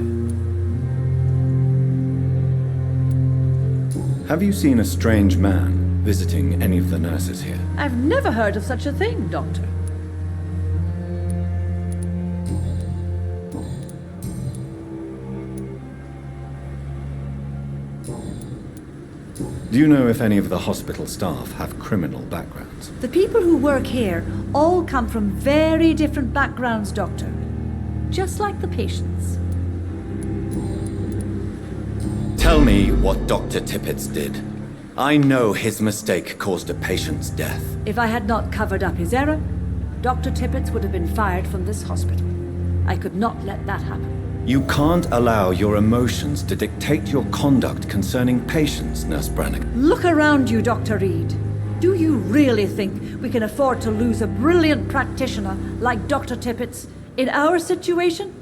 Have you seen a strange man visiting any of the nurses here? I've never heard of such a thing, Doctor. Do you know if any of the hospital staff have criminal backgrounds? The people who work here all come from very different backgrounds, Doctor. Just like the patients. Tell me what Dr. Tippett did. I know his mistake caused a patient's death. If I had not covered up his error, Dr. Tippett would have been fired from this hospital. I could not let that happen. You can't allow your emotions to dictate your conduct concerning patients, Nurse Brannigan. Look around you, Dr. Reid. Do you really think we can afford to lose a brilliant practitioner like Dr. Tippett's in our situation?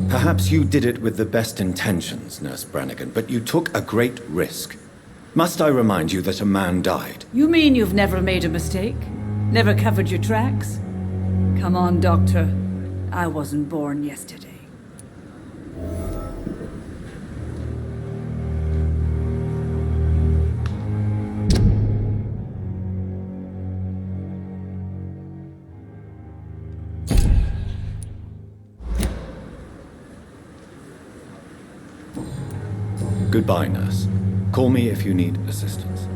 Perhaps you did it with the best intentions, Nurse Brannigan, but you took a great risk. Must I remind you that a man died? You mean you've never made a mistake? Never covered your tracks? Come on, Doctor. I wasn't born yesterday. Goodbye, nurse. Call me if you need assistance.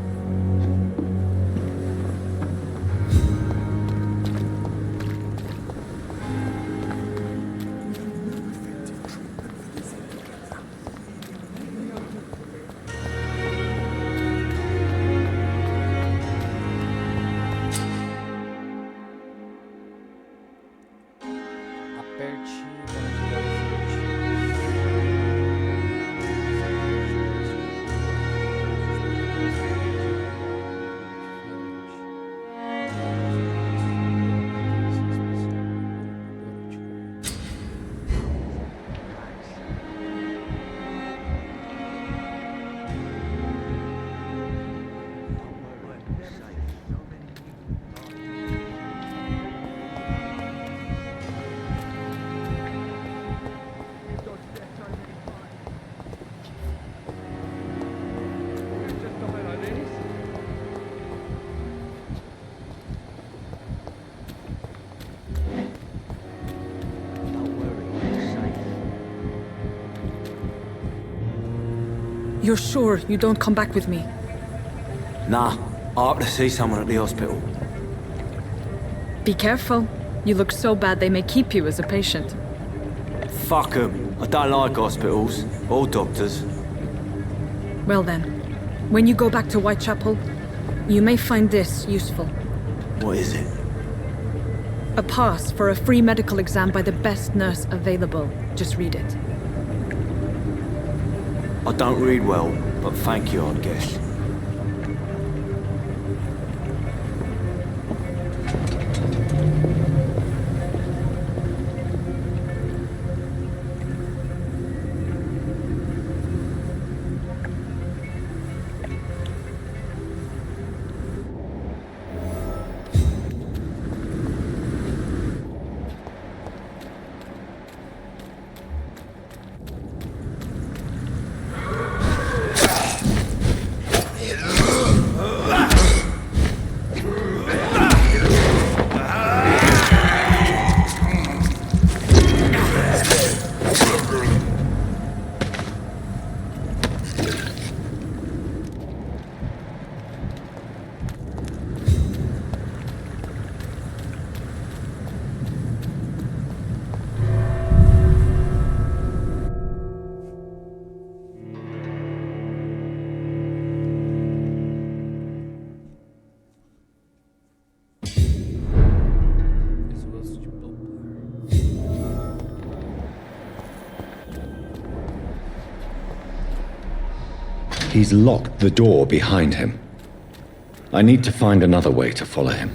You're sure you don't come back with me? Nah, I have to see someone at the hospital. Be careful. You look so bad they may keep you as a patient. Fuck 'em. I don't like hospitals. Or doctors. Well then, when you go back to Whitechapel, you may find this useful. What is it? A pass for a free medical exam by the best nurse available. Just read it. I don't read well, but thank you, I guess. he's locked the door behind him. I need to find another way to follow him.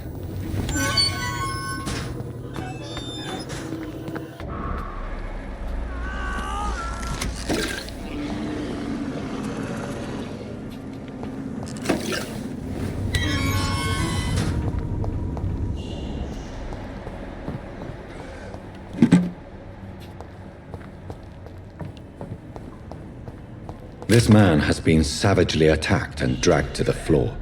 This man has been savagely attacked and dragged to the floor.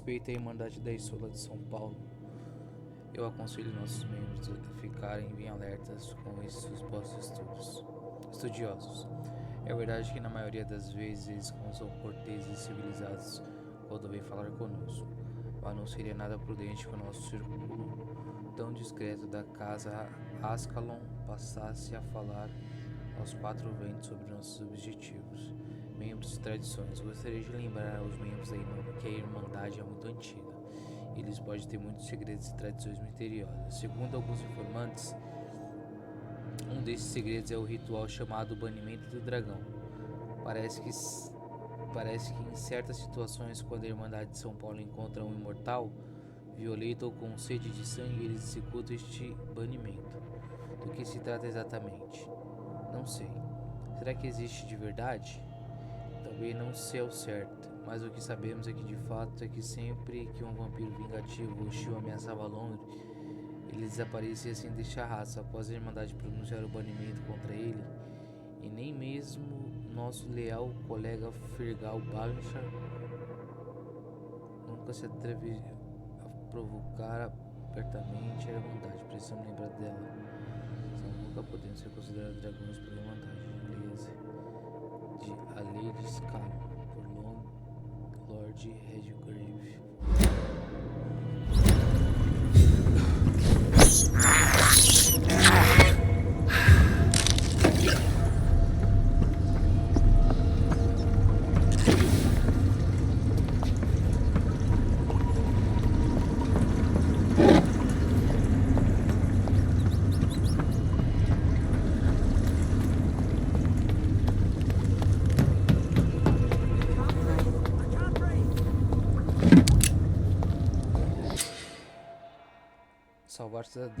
respeito à Irmandade da Isola de São Paulo, eu aconselho nossos membros a ficarem bem alertas com esses supostos estudiosos. É verdade que na maioria das vezes eles são corteses e civilizados quando vêm falar conosco, mas não seria nada prudente que o nosso círculo tão discreto da casa Ascalon passasse a falar aos 4 ventos sobre nossos objetivos. Membros e tradições. Gostaria de lembrar aos membros que a Irmandade é muito antiga. Eles podem ter muitos segredos e tradições misteriosas. Segundo alguns informantes, um desses segredos é o ritual chamado Banimento do Dragão. Parece que em certas situações, quando a Irmandade de São Paulo encontra um imortal, violento ou com sede de sangue, eles executam este banimento. Do que se trata exatamente? Não sei. Será que existe de verdade? Também não sei ao certo, mas o que sabemos é que de fato é que sempre que um vampiro vingativo hostil ameaçava Londres, ele desaparecia sem deixar rastro após a Irmandade pronunciar o banimento contra ele, e nem mesmo nosso leal colega Fergal Balanchar nunca se atreve a provocar abertamente a Irmandade. Precisamos lembrar dela. Então, nunca podemos ser considerados dragões pela Irmandade inglesa de A Lei de Scala, por Lord Redgrave. Salvar cidadão.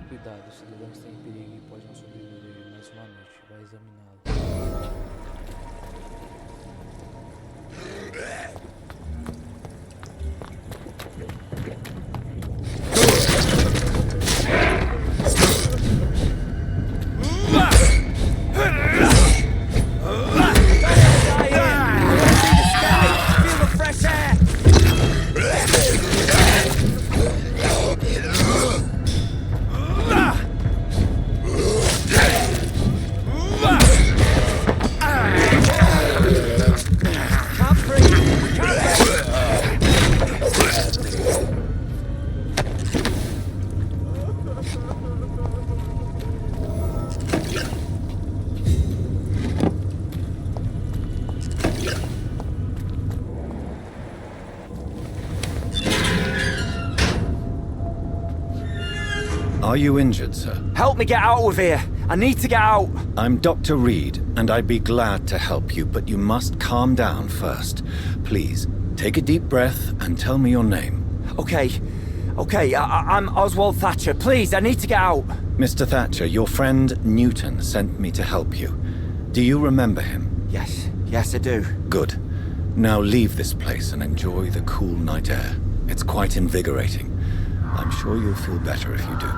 Cuidado, o cidadão está em perigo e pode não sobreviver mais uma noite. Vai examiná-lo. Are you injured, sir? Help me get out of here! I need to get out! I'm Dr. Reid, and I'd be glad to help you, but you must calm down first. Please, take a deep breath and tell me your name. Okay, I'm Oswald Thatcher. Please, I need to get out! Mr. Thatcher, your friend Newton sent me to help you. Do you remember him? Yes, I do. Good. Now leave this place and enjoy the cool night air. It's quite invigorating. I'm sure you'll feel better if you do.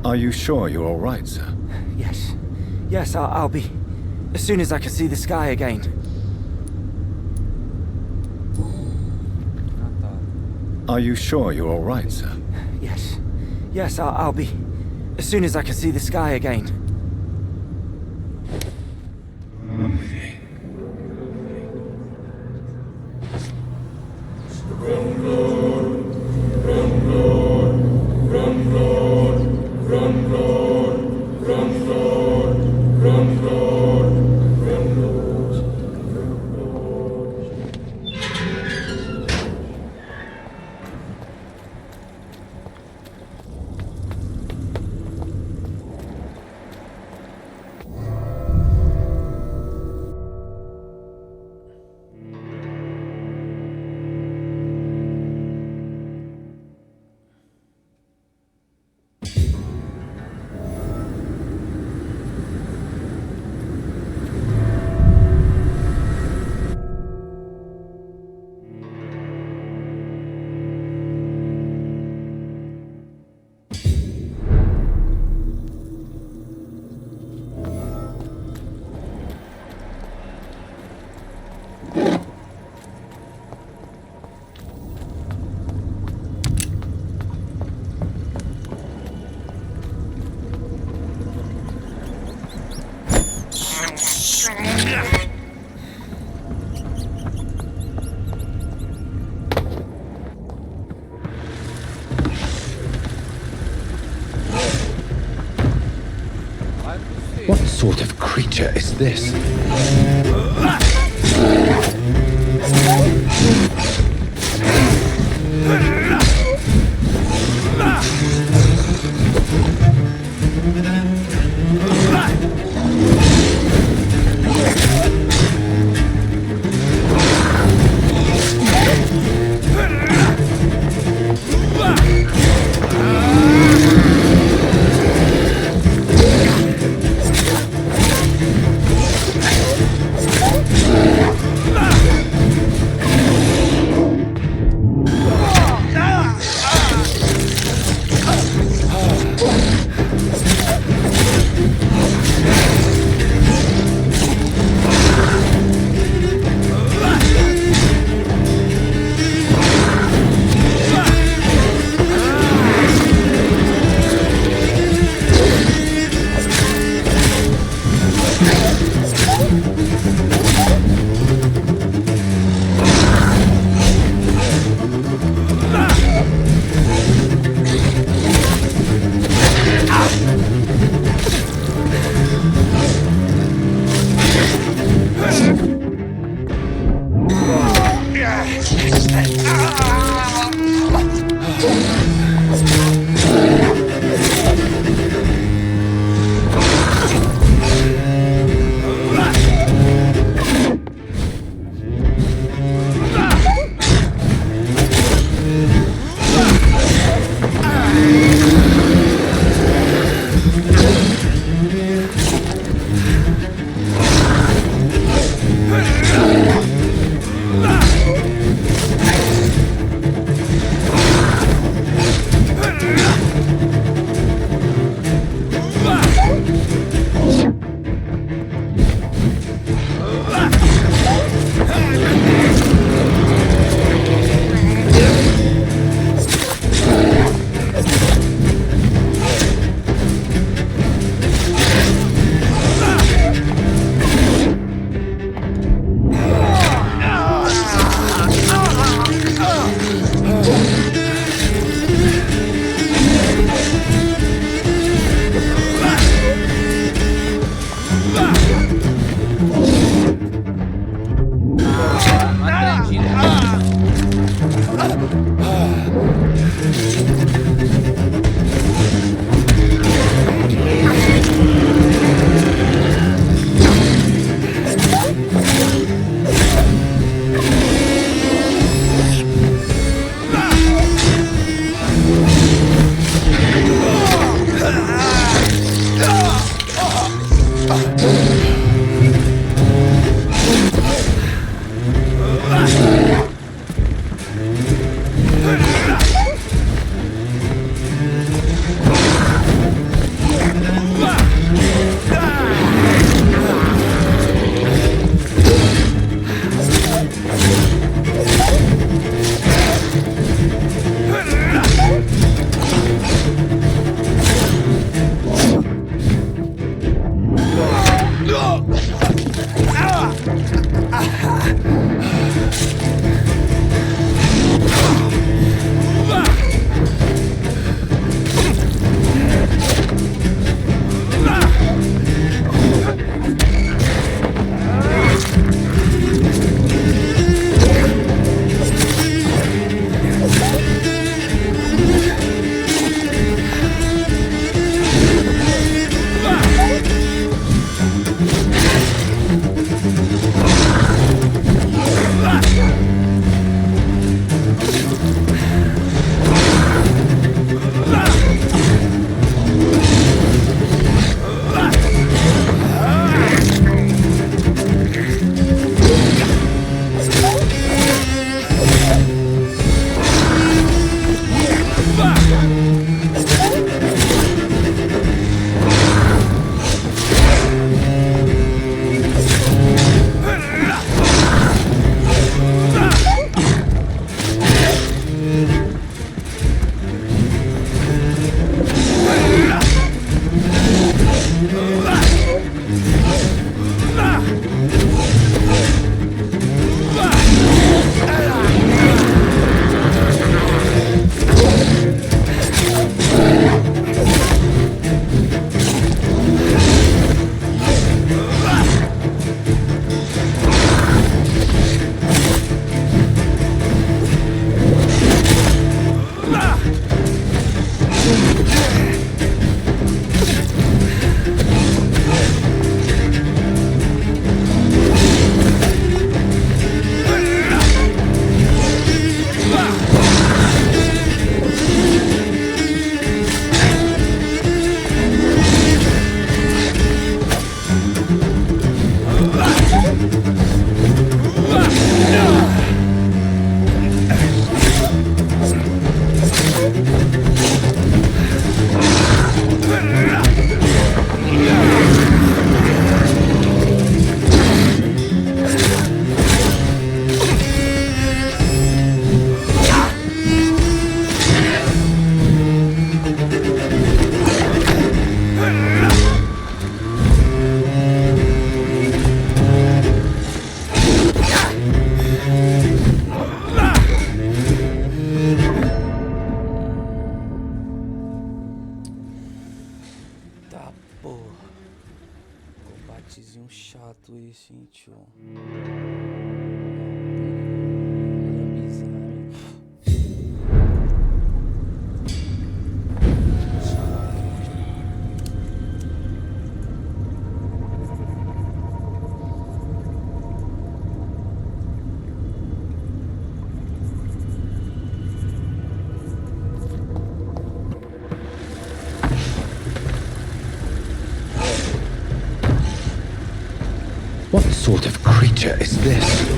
Are you sure you're all right, sir? Yes, I'll be... as soon as I can see the sky again. Are you sure you're all right, sir? Yes, I'll be... as soon as I can see the sky again. sort of creature is this? sítio. Lambizame. What sort of creature is this?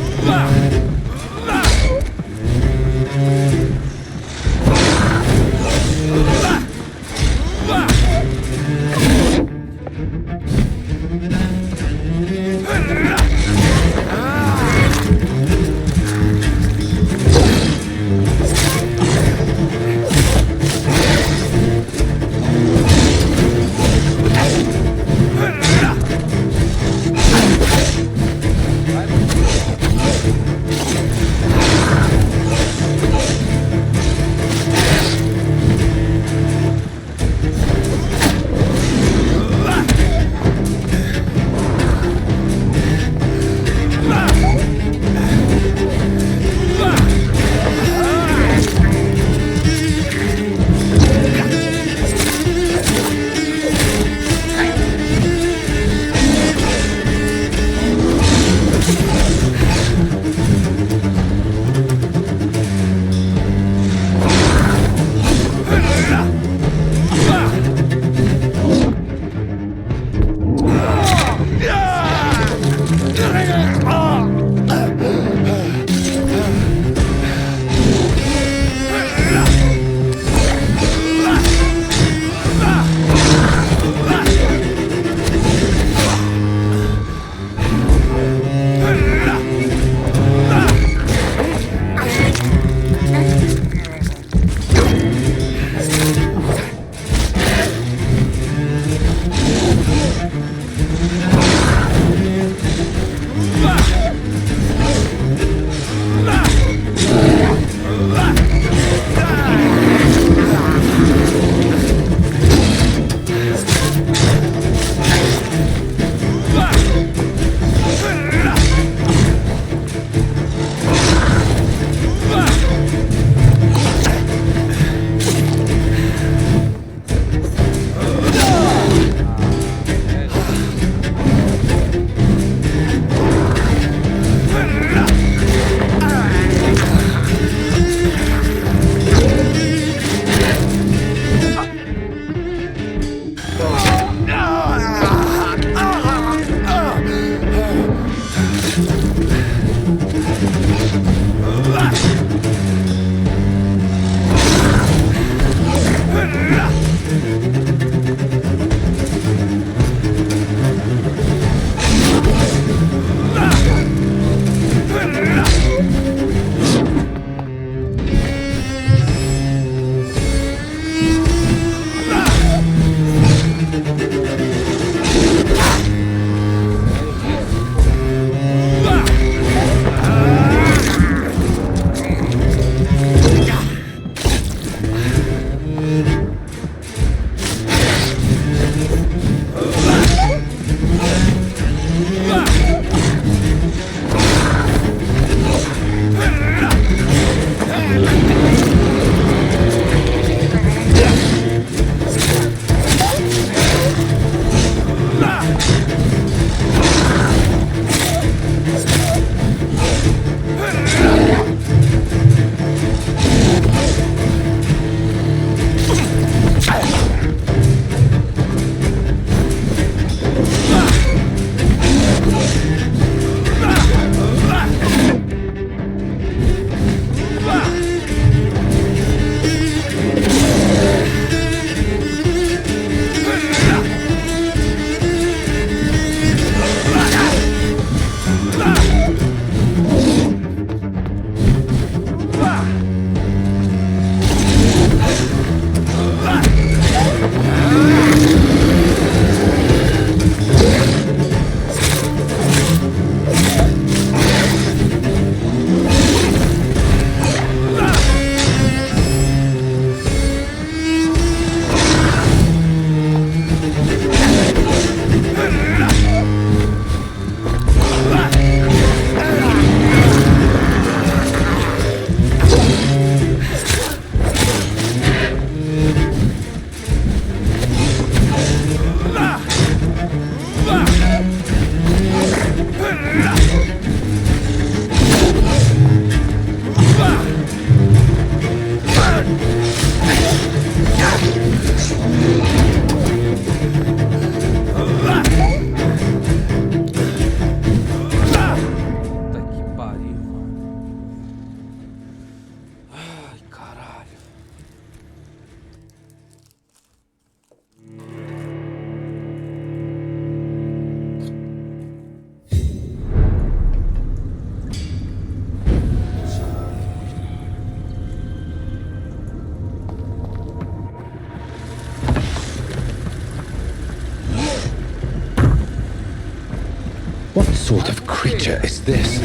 sort of creature is this?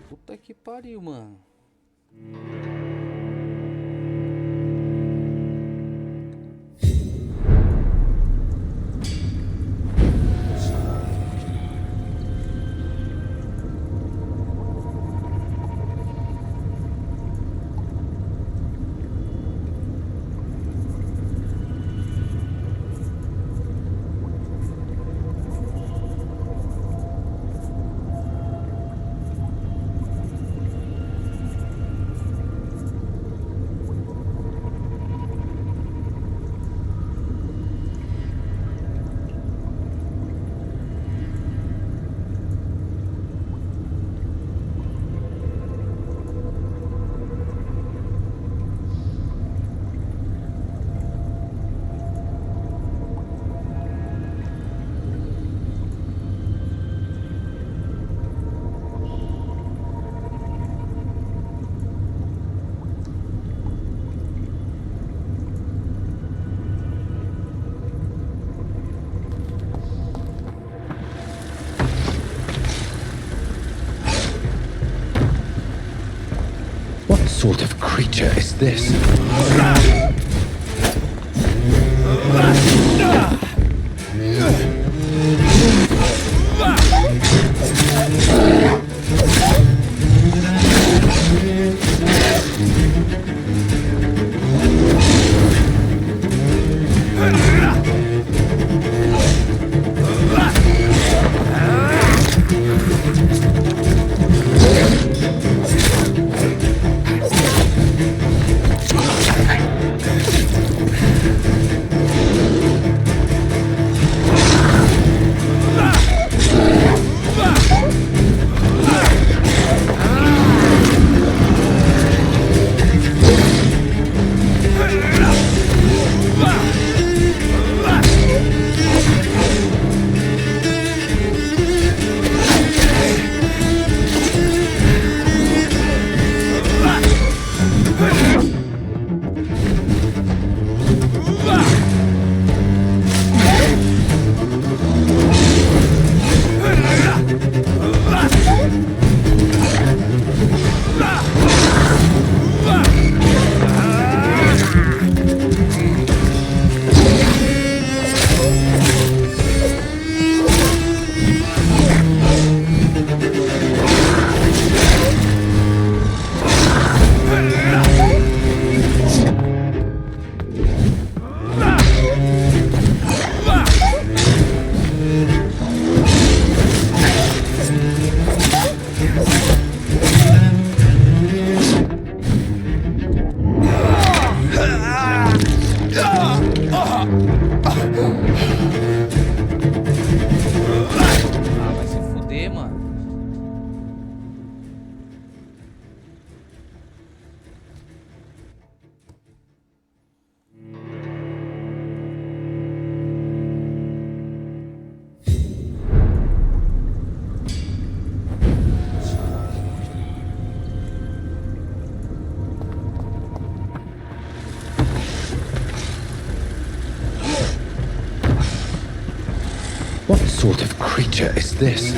Puta que pariu, mano. What sort of creature is this? creature is this?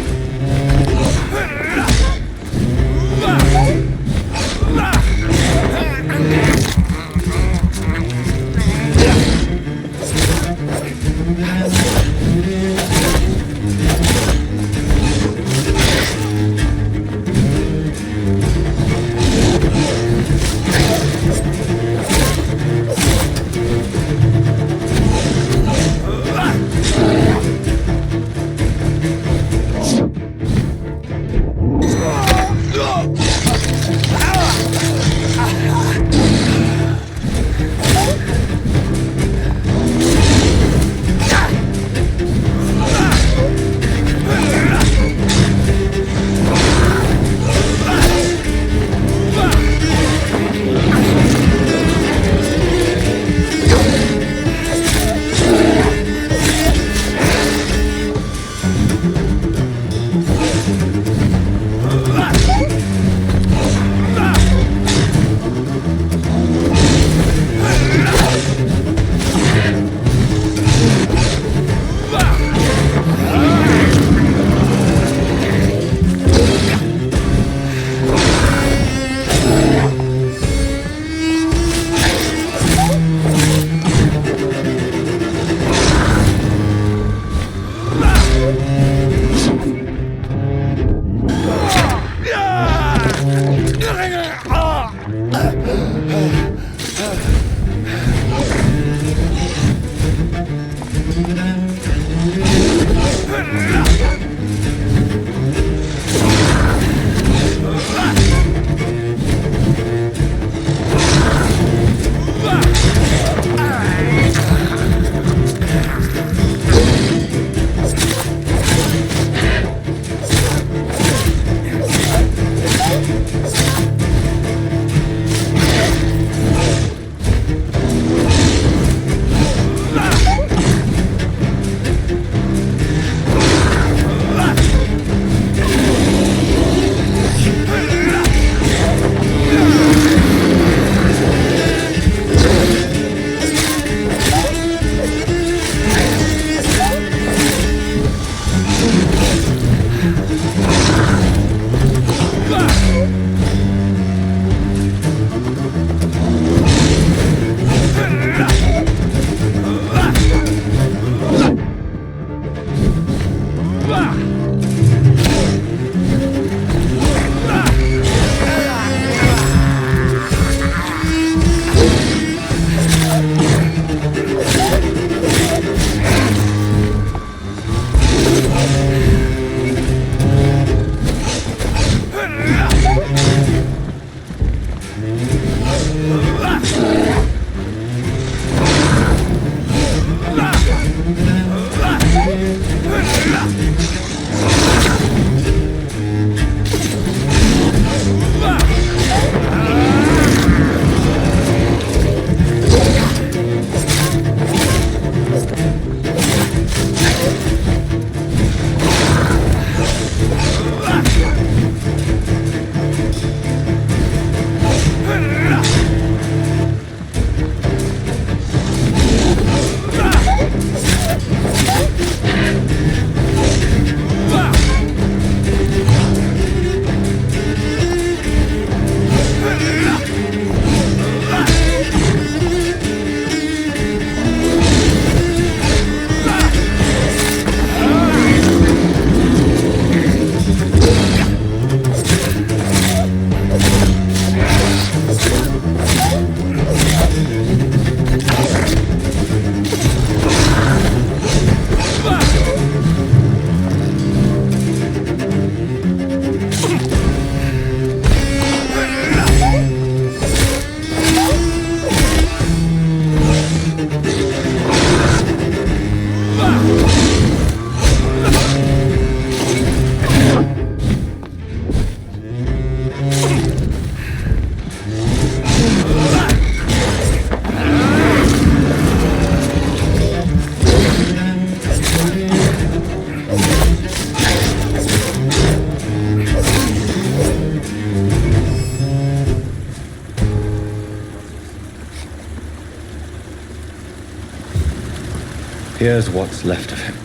Here's what's left of him.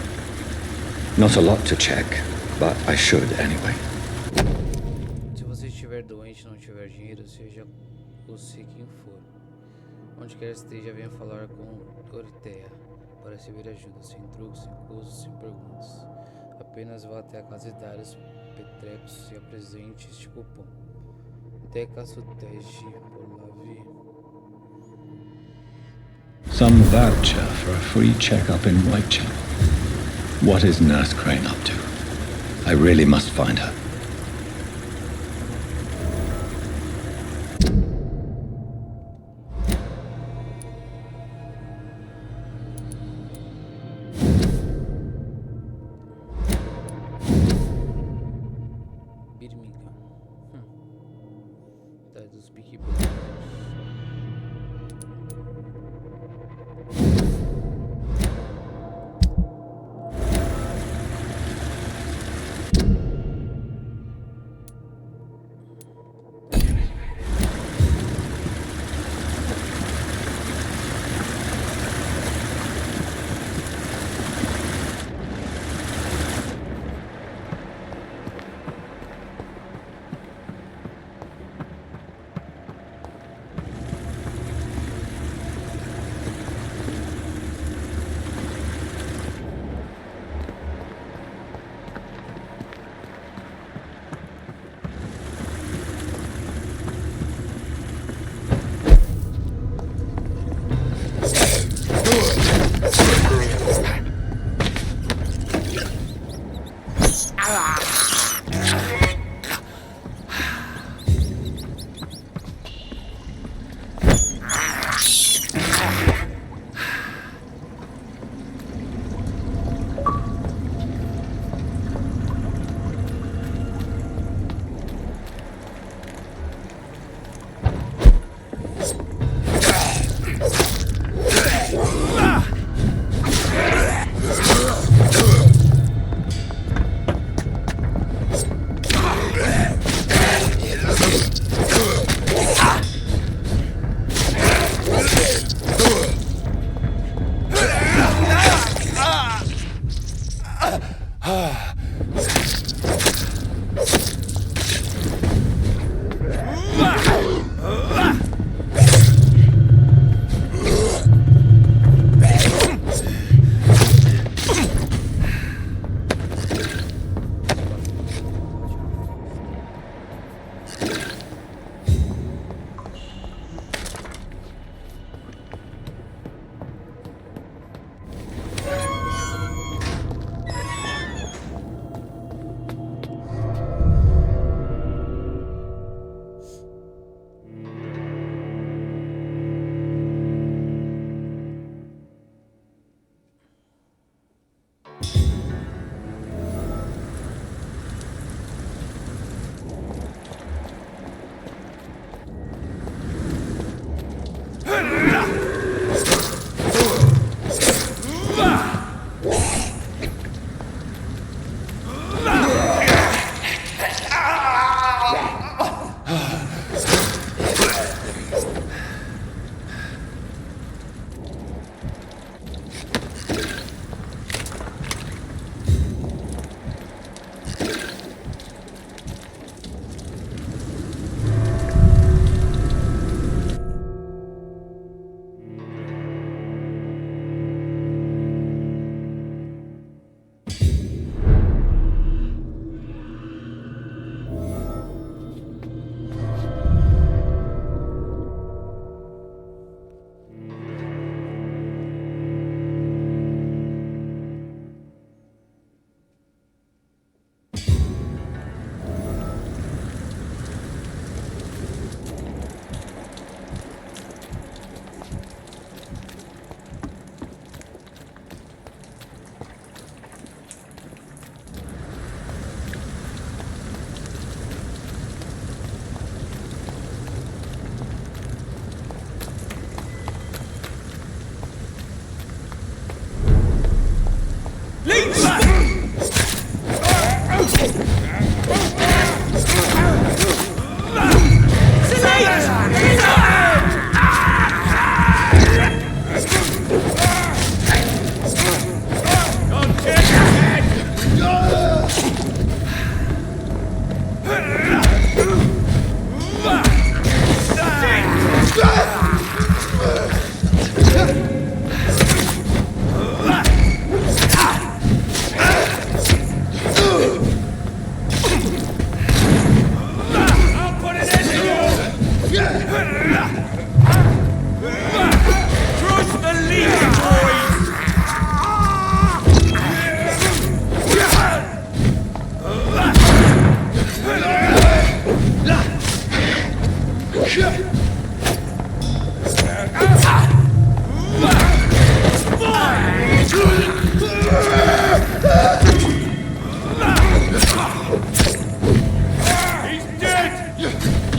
Not a lot to check, but I should anyway. Se você estiver doente e não tiver dinheiro, seja você quem for. Onde quer esteja, venha falar com Dorothea para receber ajuda, sem truques, sem custos, sem perguntas. Apenas vá até a casa de dar os petrecos e apresente este cupom. Deca suteste por lavi. Some voucher for a free checkup in Whitechapel. What is Nurse Crane up to? I really must find her. Birmingham. Cidade dos Peaky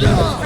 Ugh!